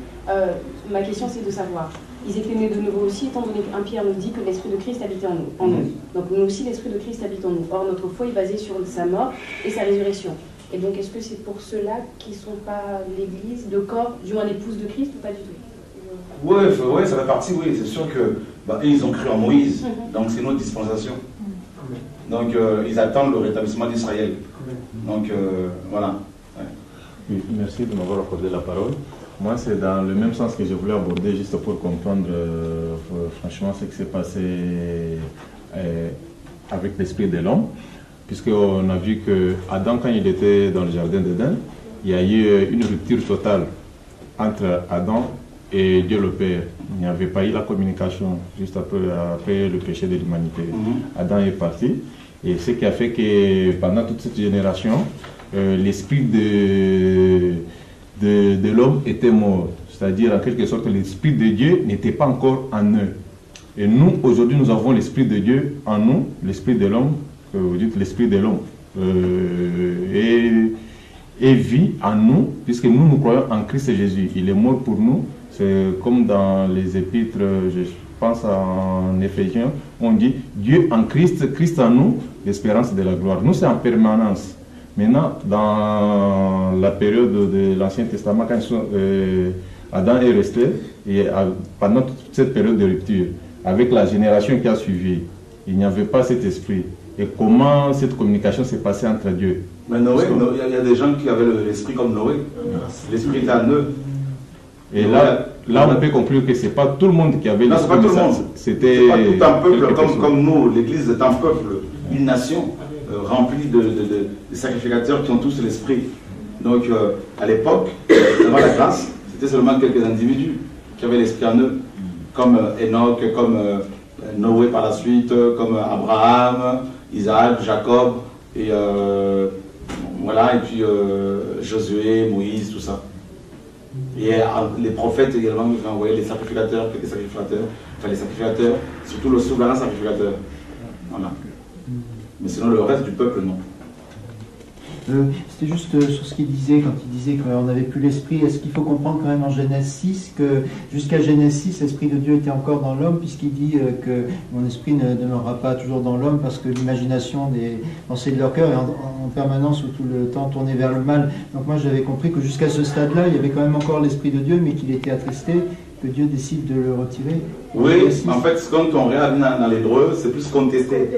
Ma question, c'est de savoir. Ils étaient nés de nouveau aussi, étant donné qu'un Pierre nous dit que l'Esprit de Christ habitait en nous. Donc nous aussi, l'Esprit de Christ habite en nous. Or, notre foi est basée sur sa mort et sa résurrection. Et donc, est-ce que c'est pour cela qu'ils ne sont pas l'Église, le corps, du moins l'épouse de Christ, ou pas du tout? Oui, ça fait partie, oui. C'est sûr que ils ont cru en Moïse, donc c'est notre dispensation. Donc ils attendent le rétablissement d'Israël. Donc voilà. Ouais. Oui, merci de m'avoir accordé la parole. Moi, c'est dans le même sens que je voulais aborder, juste pour comprendre franchement ce qui s'est passé avec l'esprit de l'homme. Puisqu'on a vu que Adam, quand il était dans le jardin d'Éden, il y a eu une rupture totale entre Adam et Dieu le Père. Il n'y avait pas eu la communication juste après le péché de l'humanité. Adam est parti. Et ce qui a fait que pendant toute cette génération, l'esprit de l'homme était mort. C'est-à-dire, en quelque sorte, l'esprit de Dieu n'était pas encore en eux. Et nous, aujourd'hui, nous avons l'esprit de Dieu en nous, l'esprit de l'homme, vous dites l'esprit de l'homme, et vit en nous, puisque nous croyons en Christ Jésus. Il est mort pour nous. C'est comme dans les épîtres, je pense en Éphésiens, on dit Dieu en Christ, Christ en nous, l'espérance de la gloire. Nous, c'est en permanence. Maintenant, dans la période de l'Ancien Testament, quand Adam est resté, et pendant toute cette période de rupture, avec la génération qui a suivi, il n'y avait pas cet esprit. Et comment cette communication s'est passée entre Dieu? Mais Noé, il y a des gens qui avaient l'esprit comme Noé. L'esprit était en eux. Et là, on peut conclure que ce n'est pas tout le monde qui avait l'esprit. Non, ce n'est pas tout le monde. C'était tout un peuple comme nous. L'Église est un peuple, une nation remplie de sacrificateurs qui ont tous l'esprit. Donc, à l'époque, avant la grâce, c'était seulement quelques individus qui avaient l'esprit en eux, comme Enoch, comme Noé par la suite, comme Abraham, Isaac, Jacob, et voilà, et puis Josué, Moïse, tout ça. Et les prophètes également, ils ont envoyé les sacrificateurs, les sacrificateurs, surtout le souverain sacrificateur. Voilà. Mais sinon, le reste du peuple, non. C'était juste sur ce qu'il disait, quand il disait qu'on n'avait plus l'esprit. Est-ce qu'il faut comprendre quand même en Genèse 6 que jusqu'à Genèse 6, l'esprit de Dieu était encore dans l'homme, puisqu'il dit que mon esprit ne demeurera pas toujours dans l'homme parce que l'imagination des pensées de leur cœur est en permanence ou tout le temps tournée vers le mal. Donc moi j'avais compris que jusqu'à ce stade-là, il y avait quand même encore l'esprit de Dieu, mais qu'il était attristé, que Dieu décide de le retirer. Oui, en fait, quand on regarde dans l'hébreu, c'est plus contesté.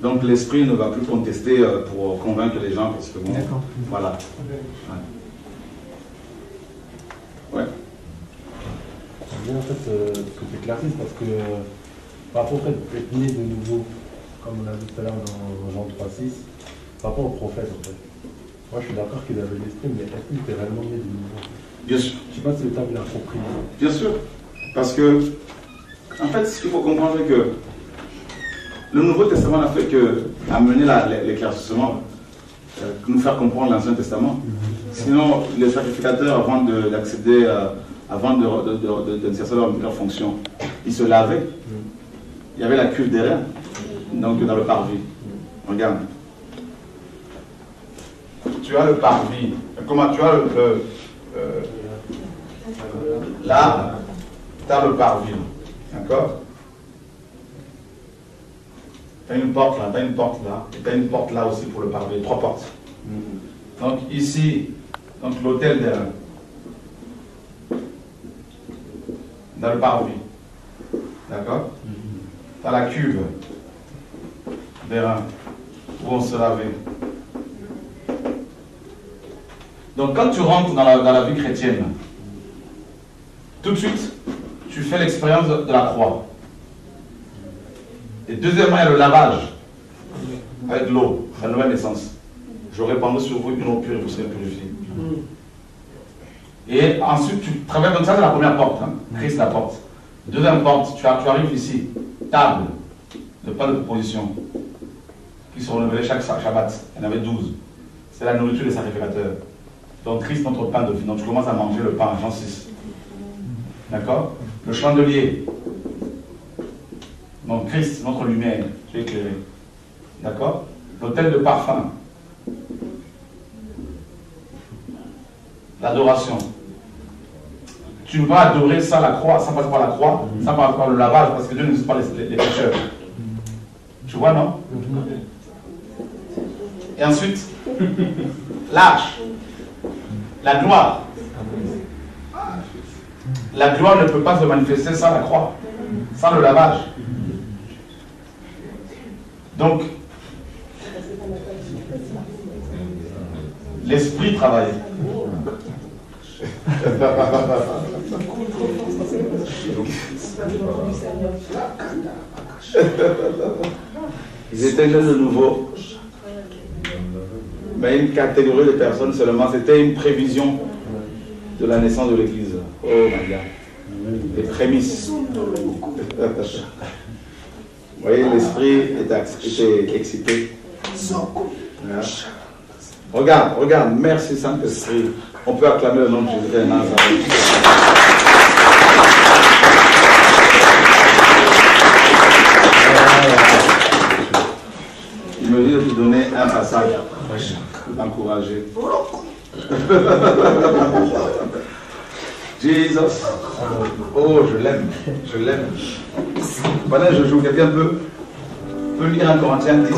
Donc l'esprit ne va plus contester pour convaincre les gens, parce que bon, voilà. Ouais. Bien, en fait, que tu éclaircisses, parce que par rapport au fait d'être né de nouveau, comme on l'a vu tout à l'heure dans Jean 3,6, par rapport au prophète, en fait. Moi, je suis d'accord qu'il avait l'esprit, mais est-ce qu'il était réellement né de nouveau? Bien sûr. Je ne sais pas si le terme est approprié. Bien sûr. Parce que, en fait, ce qu'il faut comprendre, c'est que le Nouveau Testament n'a fait qu'amener l'éclaircissement, nous faire comprendre l'Ancien Testament. Sinon, les sacrificateurs, avant d'accéder, avant d'exercer leur fonction, ils se lavaient. Il y avait la cuve des reins, donc dans le parvis. Regarde. Tu as le parvis. Comment tu as là, tu as le parvis. D'accord? Tu as une porte là, tu as une porte là, et tu as une porte là aussi pour le parvis, 3 portes. Donc ici, l'hôtel des reins. Dans le parvis. D'accord? Tu as la cuve des reins, où on se lavait. Donc quand tu rentres dans la vie chrétienne, tout de suite, tu fais l'expérience de la croix. Et deuxièmement, il y a le lavage avec l'eau, la nouvelle naissance. Je répandrai sur vous une eau pure et vous serez purifiés. Et ensuite, tu travailles comme ça, c'est la première porte. Hein. Christ la porte. Deuxième porte, tu arrives ici. Table, le pain de proposition, qui se renouvelait chaque Shabbat. Il y en avait 12. C'est la nourriture des sacrificateurs. Donc Christ, notre pain de vie. Donc tu commences à manger le pain, Jean 6. D'accord? Le chandelier. Donc Christ, notre lumière, tu es éclairé. D'accord? L'autel de parfum. L'adoration. Tu ne peux pas adorer sans la croix, sans passer par la croix, sans passer par le lavage, parce que Dieu ne n'existe pas les pécheurs. Tu vois, non? Et ensuite, l'âge, la gloire. La gloire ne peut pas se manifester sans la croix, sans le lavage. Donc, l'esprit travaille. Ils étaient jeunes de nouveau, mais une catégorie de personnes seulement, c'était une prévision de la naissance de l'Église. Oh my God, les prémices. Vous voyez, l'esprit était excité. Voilà. Regarde, merci Saint-Esprit. On peut acclamer le nom de Jésus de Nazareth. Il me dit de te donner un passage pour t'encourager. Jesus. Oh, je l'aime. Pendant que je joue, quelqu'un peut lire un Corinthiens 10.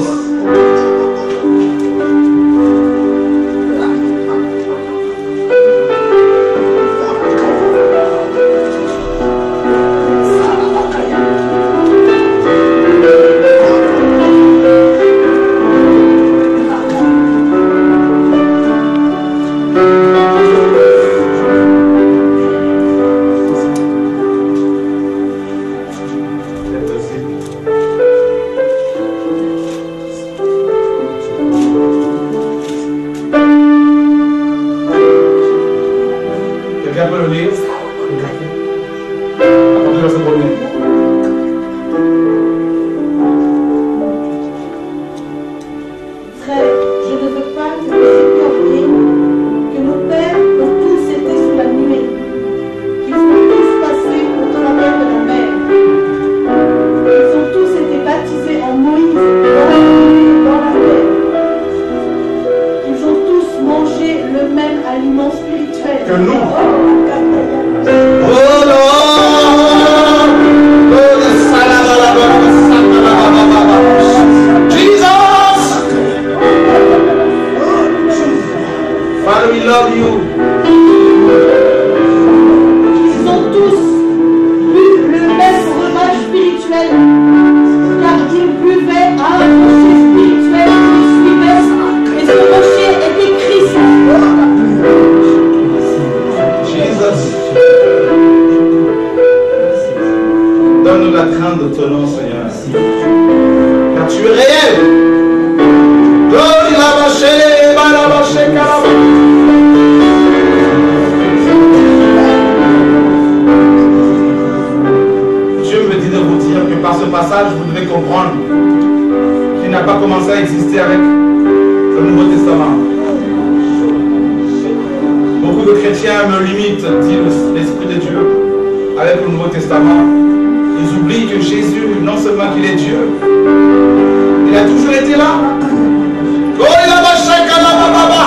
Baba.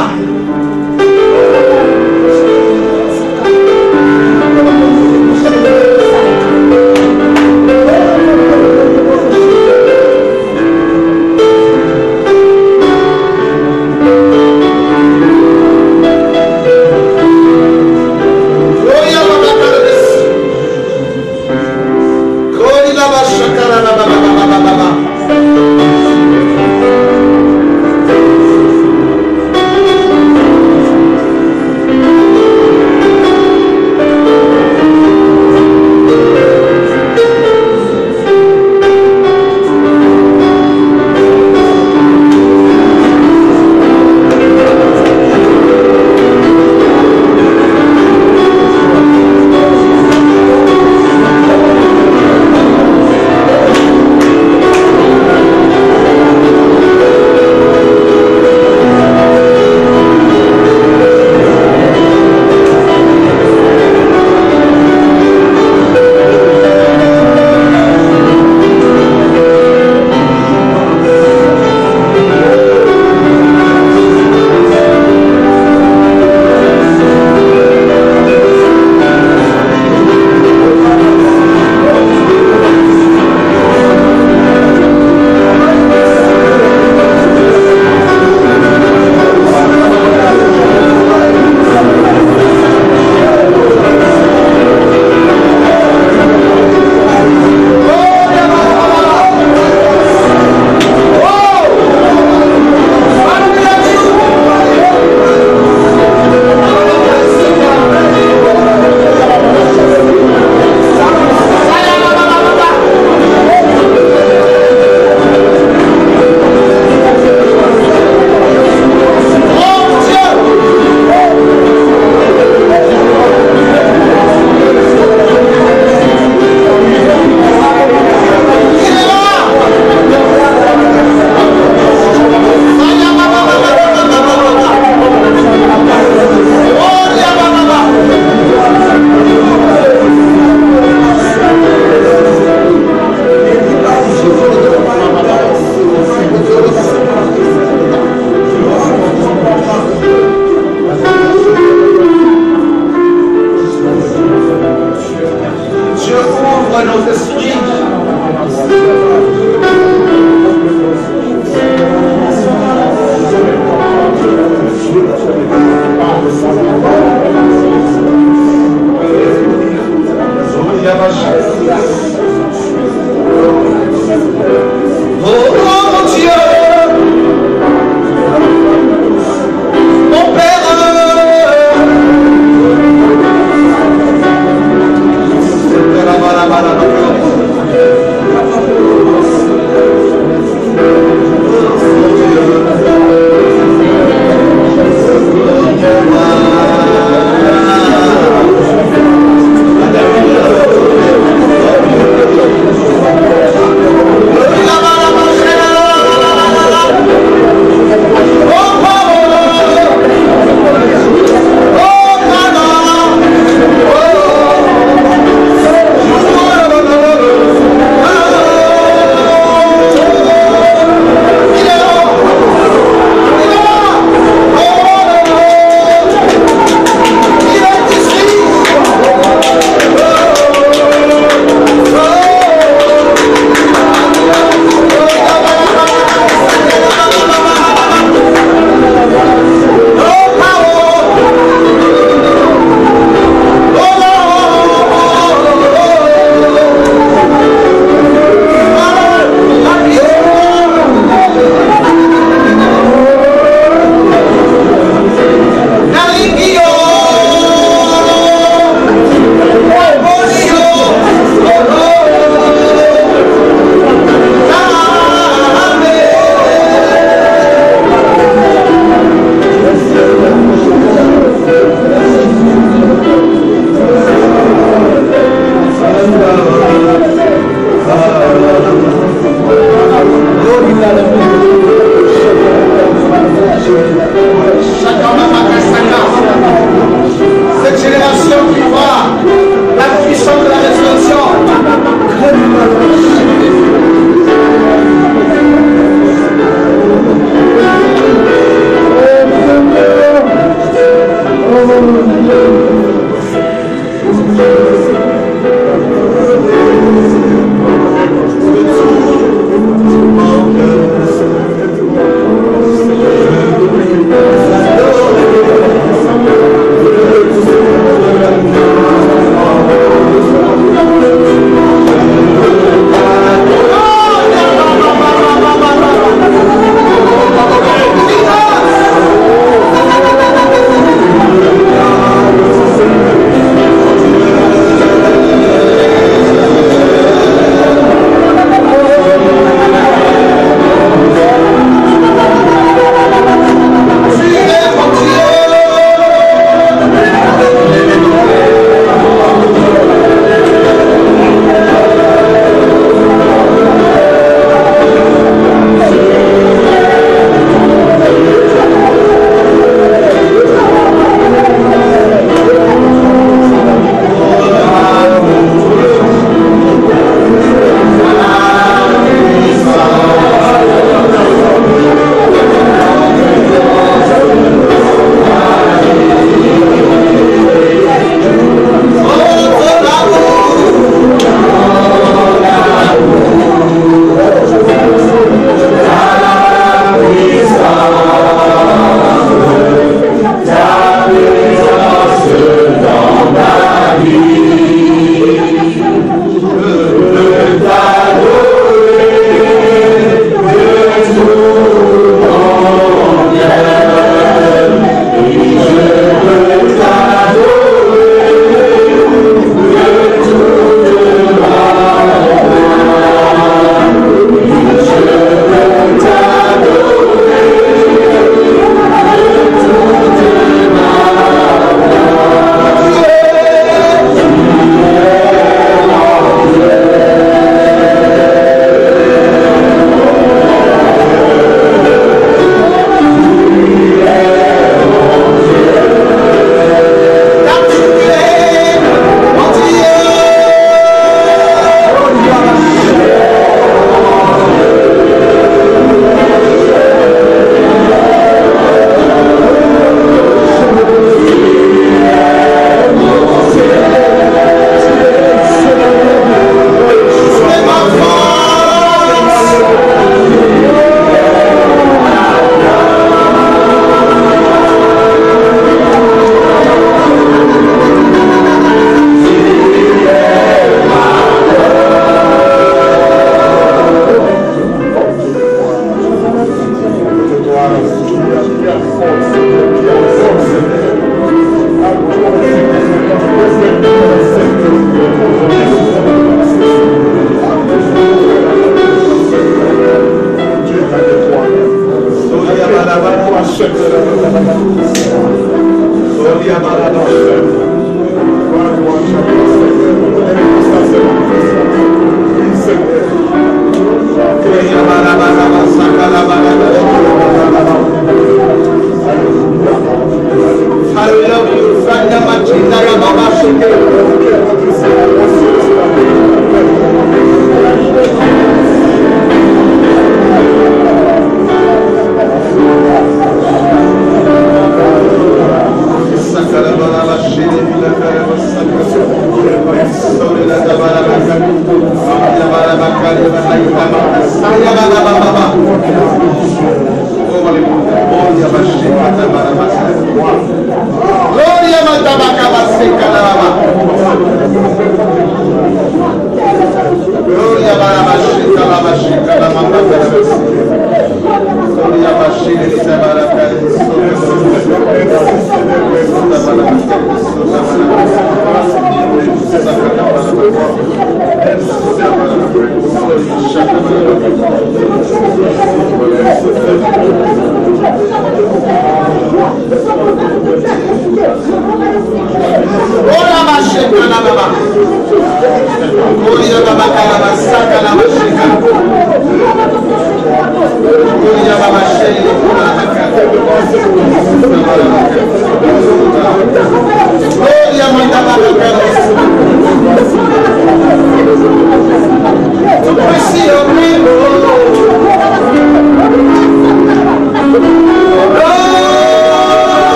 love you.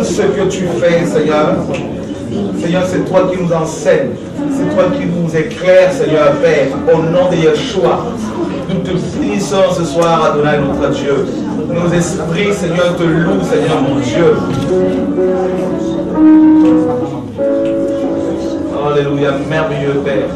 tout ce que tu fais, Seigneur. Seigneur, c'est toi qui nous enseignes. C'est toi qui nous éclaires, Seigneur Père. Au nom de Yeshua, nous te bénissons ce soir, Adonai, notre Dieu. Nos esprits, Seigneur, te louent, Seigneur, mon Dieu. Alléluia, merveilleux Père.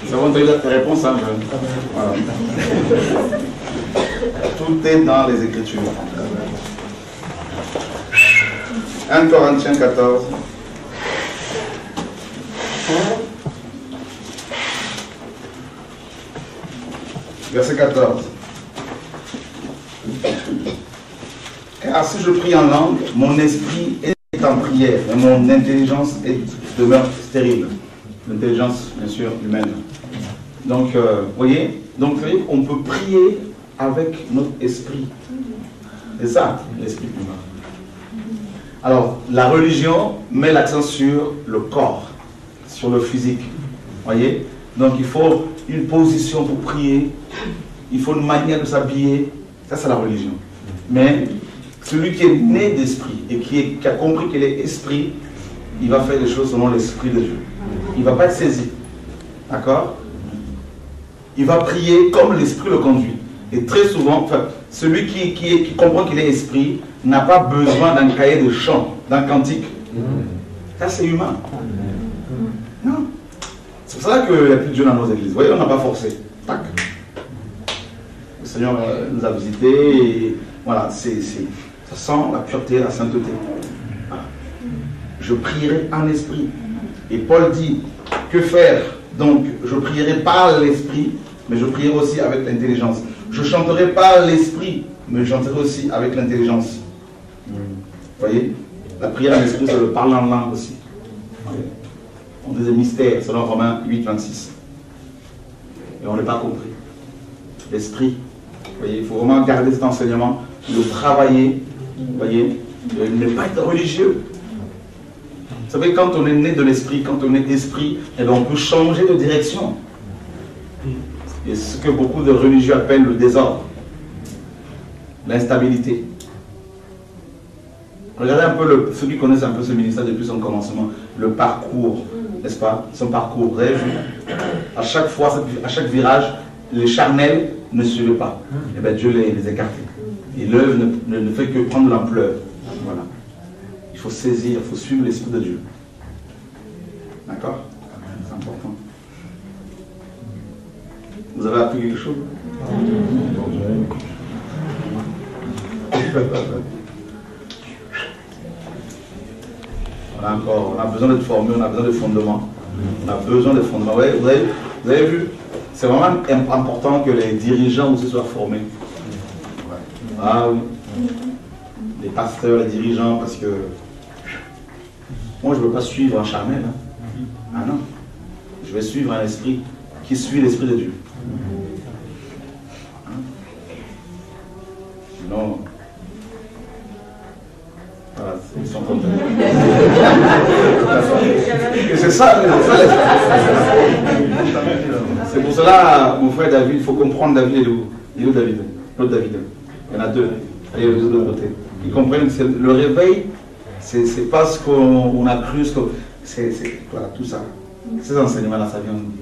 Nous avons donné la réponse, hein, voilà. Tout est dans les Écritures. 1 Corinthiens 14. Verset 14. Car si je prie en langue, mon esprit est en prière, et mon intelligence demeure stérile. L'intelligence, bien sûr, humaine. Donc, vous voyez, on peut prier avec notre esprit. C'est ça, l'esprit humain. Alors, la religion met l'accent sur le corps, sur le physique. Voyez? Donc, il faut une position pour prier il faut une manière de s'habiller. Ça, c'est la religion. Mais celui qui est né d'esprit et qui a compris qu'il est esprit, il va faire les choses selon l'esprit de Dieu. Il ne va pas être saisi. D'accord? Il va prier comme l'esprit le conduit. Et très souvent, celui qui comprend qu'il est esprit n'a pas besoin d'un cahier de chant, d'un cantique. Ça, c'est humain. Non. C'est pour ça qu'il n'y a plus de Dieu dans nos églises. Vous voyez, on n'a pas forcé. Tac. Le Seigneur nous a visités et voilà, ça sent la pureté, la sainteté. Voilà. Je prierai en esprit. Et Paul dit, que faire? Donc, je prierai par l'esprit, mais je prierai aussi avec l'intelligence. Je chanterai par l'esprit, mais je chanterai aussi avec l'intelligence. Vous voyez? La prière en esprit, c'est le parler en langue aussi. On disait mystère, selon Romains 8, 26. Et on n'est pas compris. L'esprit. Vous voyez, il faut vraiment garder cet enseignement, le travailler, vous voyez, ne pas être religieux. Vous savez, quand on est né de l'esprit, quand on est esprit, eh bien, on peut changer de direction. Et ce que beaucoup de religieux appellent le désordre, l'instabilité. Regardez un peu, ceux qui connaissent un peu ce ministère depuis son commencement, le parcours, n'est-ce pas? Son parcours, vous avez vu? À chaque fois, à chaque virage, les charnels ne suivaient pas. Et bien Dieu les écartait. Et l'œuvre ne fait que prendre l'ampleur. Voilà. Il faut saisir, il faut suivre l'Esprit de Dieu. D'accord? C'est important. Vous avez appris quelque chose? On a besoin d'être formé, on a besoin de fondements. On a besoin de fondements. Ouais, vous avez vu? C'est vraiment important que les dirigeants aussi soient formés. Ah oui. Les pasteurs, les dirigeants, parce que moi je ne veux pas suivre un charnel. Hein. Ah non. Je vais suivre un esprit qui suit l'esprit de Dieu. Hein? Sinon, voilà, ils sont contents. Et c'est ça. C'est pour cela, mon frère David, il faut comprendre David et où. Il est où David? L'autre David. Il y en a deux. Allez, les autres de l'autre côté. Ils comprennent que le réveil, c'est pas ce qu'on a cru, c'est voilà, tout ça. Ces enseignements-là, ça vient de nous.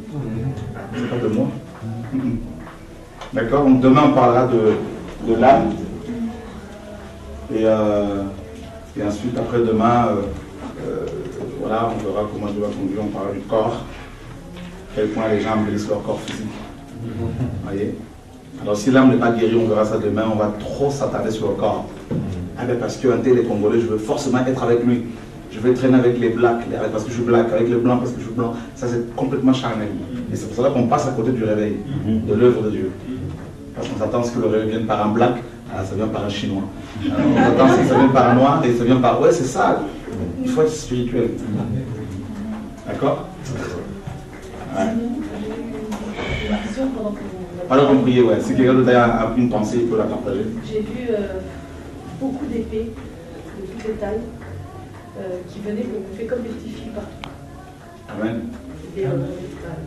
C'est pas de moi. D'accord? Donc demain, on parlera de l'âme. Et ensuite, après-demain, voilà, on verra comment Dieu va conduire. On parlera du corps. À quel point les gens embellissent leur corps physique. Voyez? Alors si l'âme n'est pas guérie, on verra ça demain, on va trop s'attarder sur le corps. Ah ben parce qu'un tel est congolais, je veux forcément être avec lui. Je vais traîner avec les blacks, parce que je suis black, avec les blancs parce que je suis blanc. Ça c'est complètement charnel. Et c'est pour cela qu'on passe à côté du réveil, de l'œuvre de Dieu. Parce qu'on s'attend à ce que le réveil vienne par un black, ça vient par un chinois. Alors, on s'attend à ce que ça vienne par un noir, et ça vient par... Ouais, c'est ça. Il faut être spirituel. D'accord? Ouais. Alors qu'on priait, ouais. Si quelqu'un d'autre a une pensée, il peut la partager. J'ai vu beaucoup d'épées de toutes les tailles qui venaient fait comme des petits fils partout. Amen.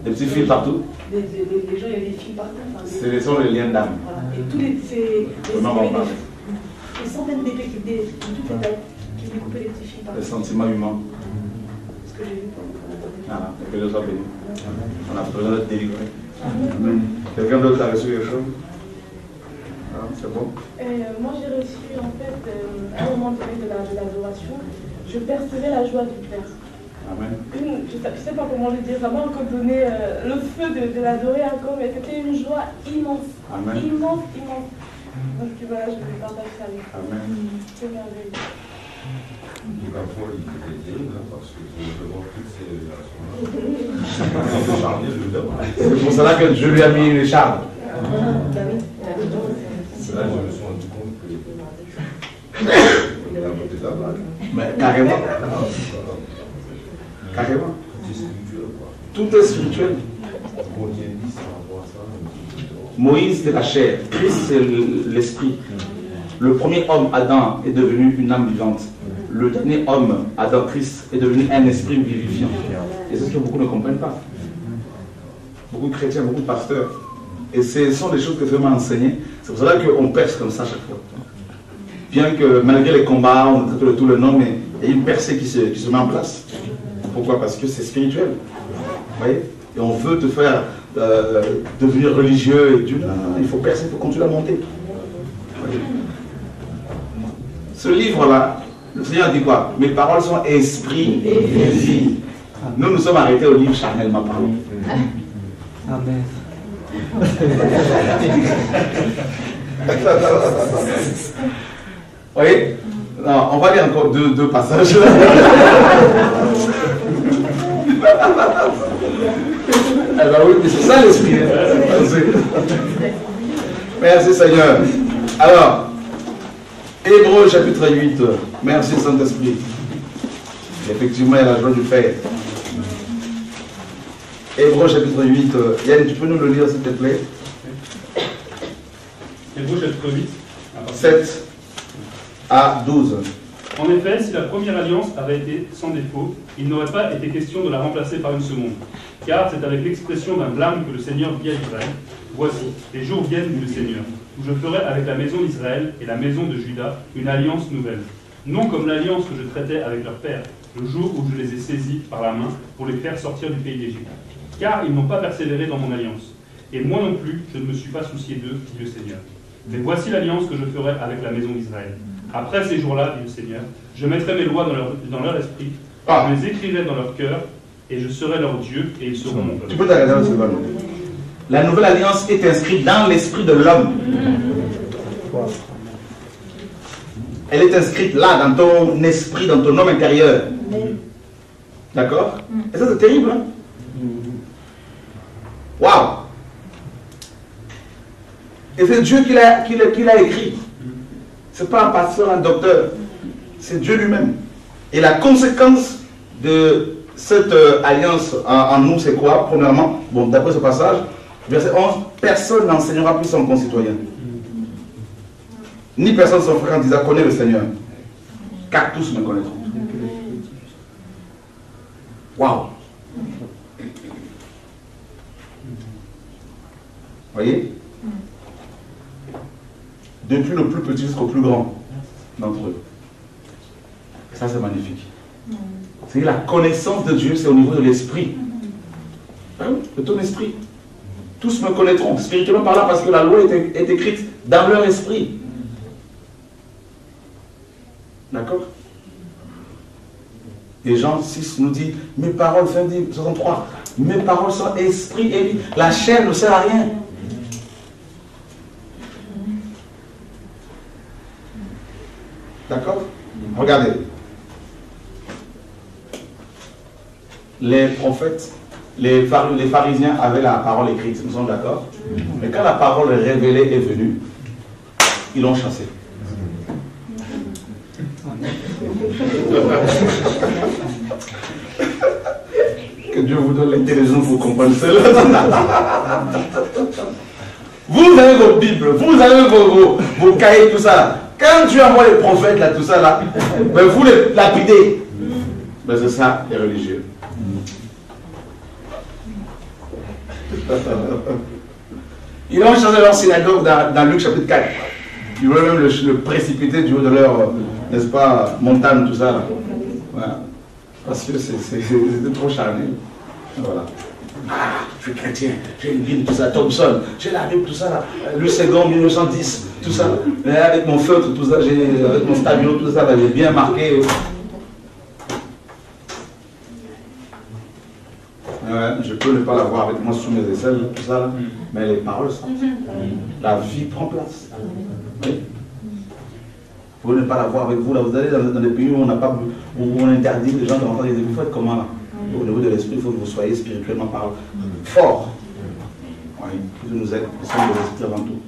Des petits fils partout. Les gens, il y avait des fils partout. Enfin, ce sont les liens d'âme. Voilà. Et tous des centaines d'épées de toutes les tailles qui venaient couper les petits fils partout. Les sentiments humains. Ce que j'ai vu. Voilà, que Dieu soit béni. On a besoin d'être délivré. Quelqu'un d'autre a reçu quelque chose? Ah, c'est bon. Moi j'ai reçu en fait à un moment donné de l'adoration, je percevais la joie du Père. Amen. Je ne sais pas comment le dire, ça m'a encore donné le feu de l'adorer encore, mais c'était une joie immense. Amen. Immense, immense. Donc voilà, je vais partager ça avec vous. Amen. C'est merveilleux. Et parfois, il était terrible, parce que je vois toutes ces relations-là. C'est pour cela que Dieu lui a mis les charmes. Là, je me suis rendu compte que il a monté la balle. Mais carrément. Carrément. Tout est spirituel. Moïse, c'est la chair. Christ, c'est l'esprit. Le premier homme, Adam, est devenu une âme vivante. Le dernier homme, Adam Christ, est devenu un esprit vivifiant. Et c'est ce que beaucoup ne comprennent pas. Beaucoup de chrétiens, beaucoup de pasteurs Et ce sont des choses que Dieu m'a enseignées. C'est pour cela qu'on perce comme ça chaque fois. Bien que malgré les combats, on traite de tout le nom, mais il y a une percée qui se met en place. Pourquoi? Parce que c'est spirituel. Vous voyez? Et on veut te faire devenir religieux. Et Dieu, non, il faut percer, il faut continuer à monter. Ce livre-là, le Seigneur dit quoi? Mes paroles sont esprit et vie. Nous sommes arrêtés au livre charnellement parlant. Amen. Vous voyez? Non, on va lire encore deux passages. Eh ben oui, mais c'est ça l'esprit. Merci Seigneur. Alors, Hébreux chapitre 8. Merci Saint-Esprit. Effectivement, il y a la joie du faire. Hébreux chapitre 8. Yann, tu peux nous le lire s'il te plaît? Hébreux chapitre 8. 7 à 12. En effet, si la première alliance avait été sans défaut, il n'aurait pas été question de la remplacer par une seconde. Car c'est avec l'expression d'un blâme que le Seigneur dit à Israël: voici, les jours viennent, dit le Seigneur, où je ferai avec la maison d'Israël et la maison de Juda une alliance nouvelle. Non comme l'alliance que je traitais avec leur père, le jour où je les ai saisis par la main pour les faire sortir du pays d'Égypte. Car ils n'ont pas persévéré dans mon alliance. Et moi non plus, je ne me suis pas soucié d'eux, dit le Seigneur. Mais voici l'alliance que je ferai avec la maison d'Israël. Après ces jours-là, dit le Seigneur, je mettrai mes lois dans leur esprit, je les écrirai dans leur cœur, et je serai leur Dieu, et ils seront mon peuple. Tu peux t'arrêter là, seconde. La nouvelle alliance est inscrite dans l'esprit de l'homme. Elle est inscrite là, dans ton esprit, dans ton homme intérieur. D'accord? Et ça, c'est terrible, hein? Waouh! Et c'est Dieu qui l'a écrit. C'est pas un pasteur, un docteur. C'est Dieu lui-même. Et la conséquence de cette alliance en nous, c'est quoi? Premièrement, bon, d'après ce passage, verset 11, personne n'enseignera plus son concitoyen. Ni personne son frère en disant connaît le Seigneur. Car tous me connaîtront. Waouh! Voyez? Depuis le plus petit jusqu'au plus grand d'entre eux. Ça, c'est magnifique. C'est la connaissance de Dieu, c'est au niveau de l'esprit. De ton esprit. Tous me connaîtront, spirituellement parlant, parce que la loi est écrite dans leur esprit. D'accord? Et Jean 6 nous dit, mes paroles, fin 63, mes paroles sont esprit et vie. La chair ne sert à rien. D'accord? Regardez. Les prophètes, les pharisiens avaient la parole écrite, nous sommes d'accord? Mais quand la parole révélée est venue, ils l'ont chassée. Que Dieu vous donne l'intelligence pour comprendre cela. Vous avez vos Bibles, vous avez vos cahiers, tout ça. Quand Dieu envoie les prophètes, là, tout ça, là, ben vous les lapidez. Ben c'est ça, les religieux. Ils ont changé leur synagogue dans Luc chapitre 4. Ils voulaient même le précipiter du haut de leur, n'est-ce pas, montagne, tout ça, là. Voilà. Parce que c'était trop charnel. Voilà. Ah, je suis chrétien, j'ai une Bible, tout ça, Thompson, j'ai la Bible, tout ça, là, le second 1910, tout ça, et avec mon feutre, tout ça, avec mon stabilo, tout ça, j'ai bien marqué. Je peux ne pas l'avoir avec moi sous mes aisselles, tout ça, là, mais les paroles sont. La vie prend place. Oui. Vous ne pas l'avoir avec vous, là, vous allez dans des pays où on interdit les gens de rentrer des églises, il faut être comment là? Au niveau de l'esprit, il faut que vous soyez spirituellement fort. Oui, que nous sommes des esprits avant tout.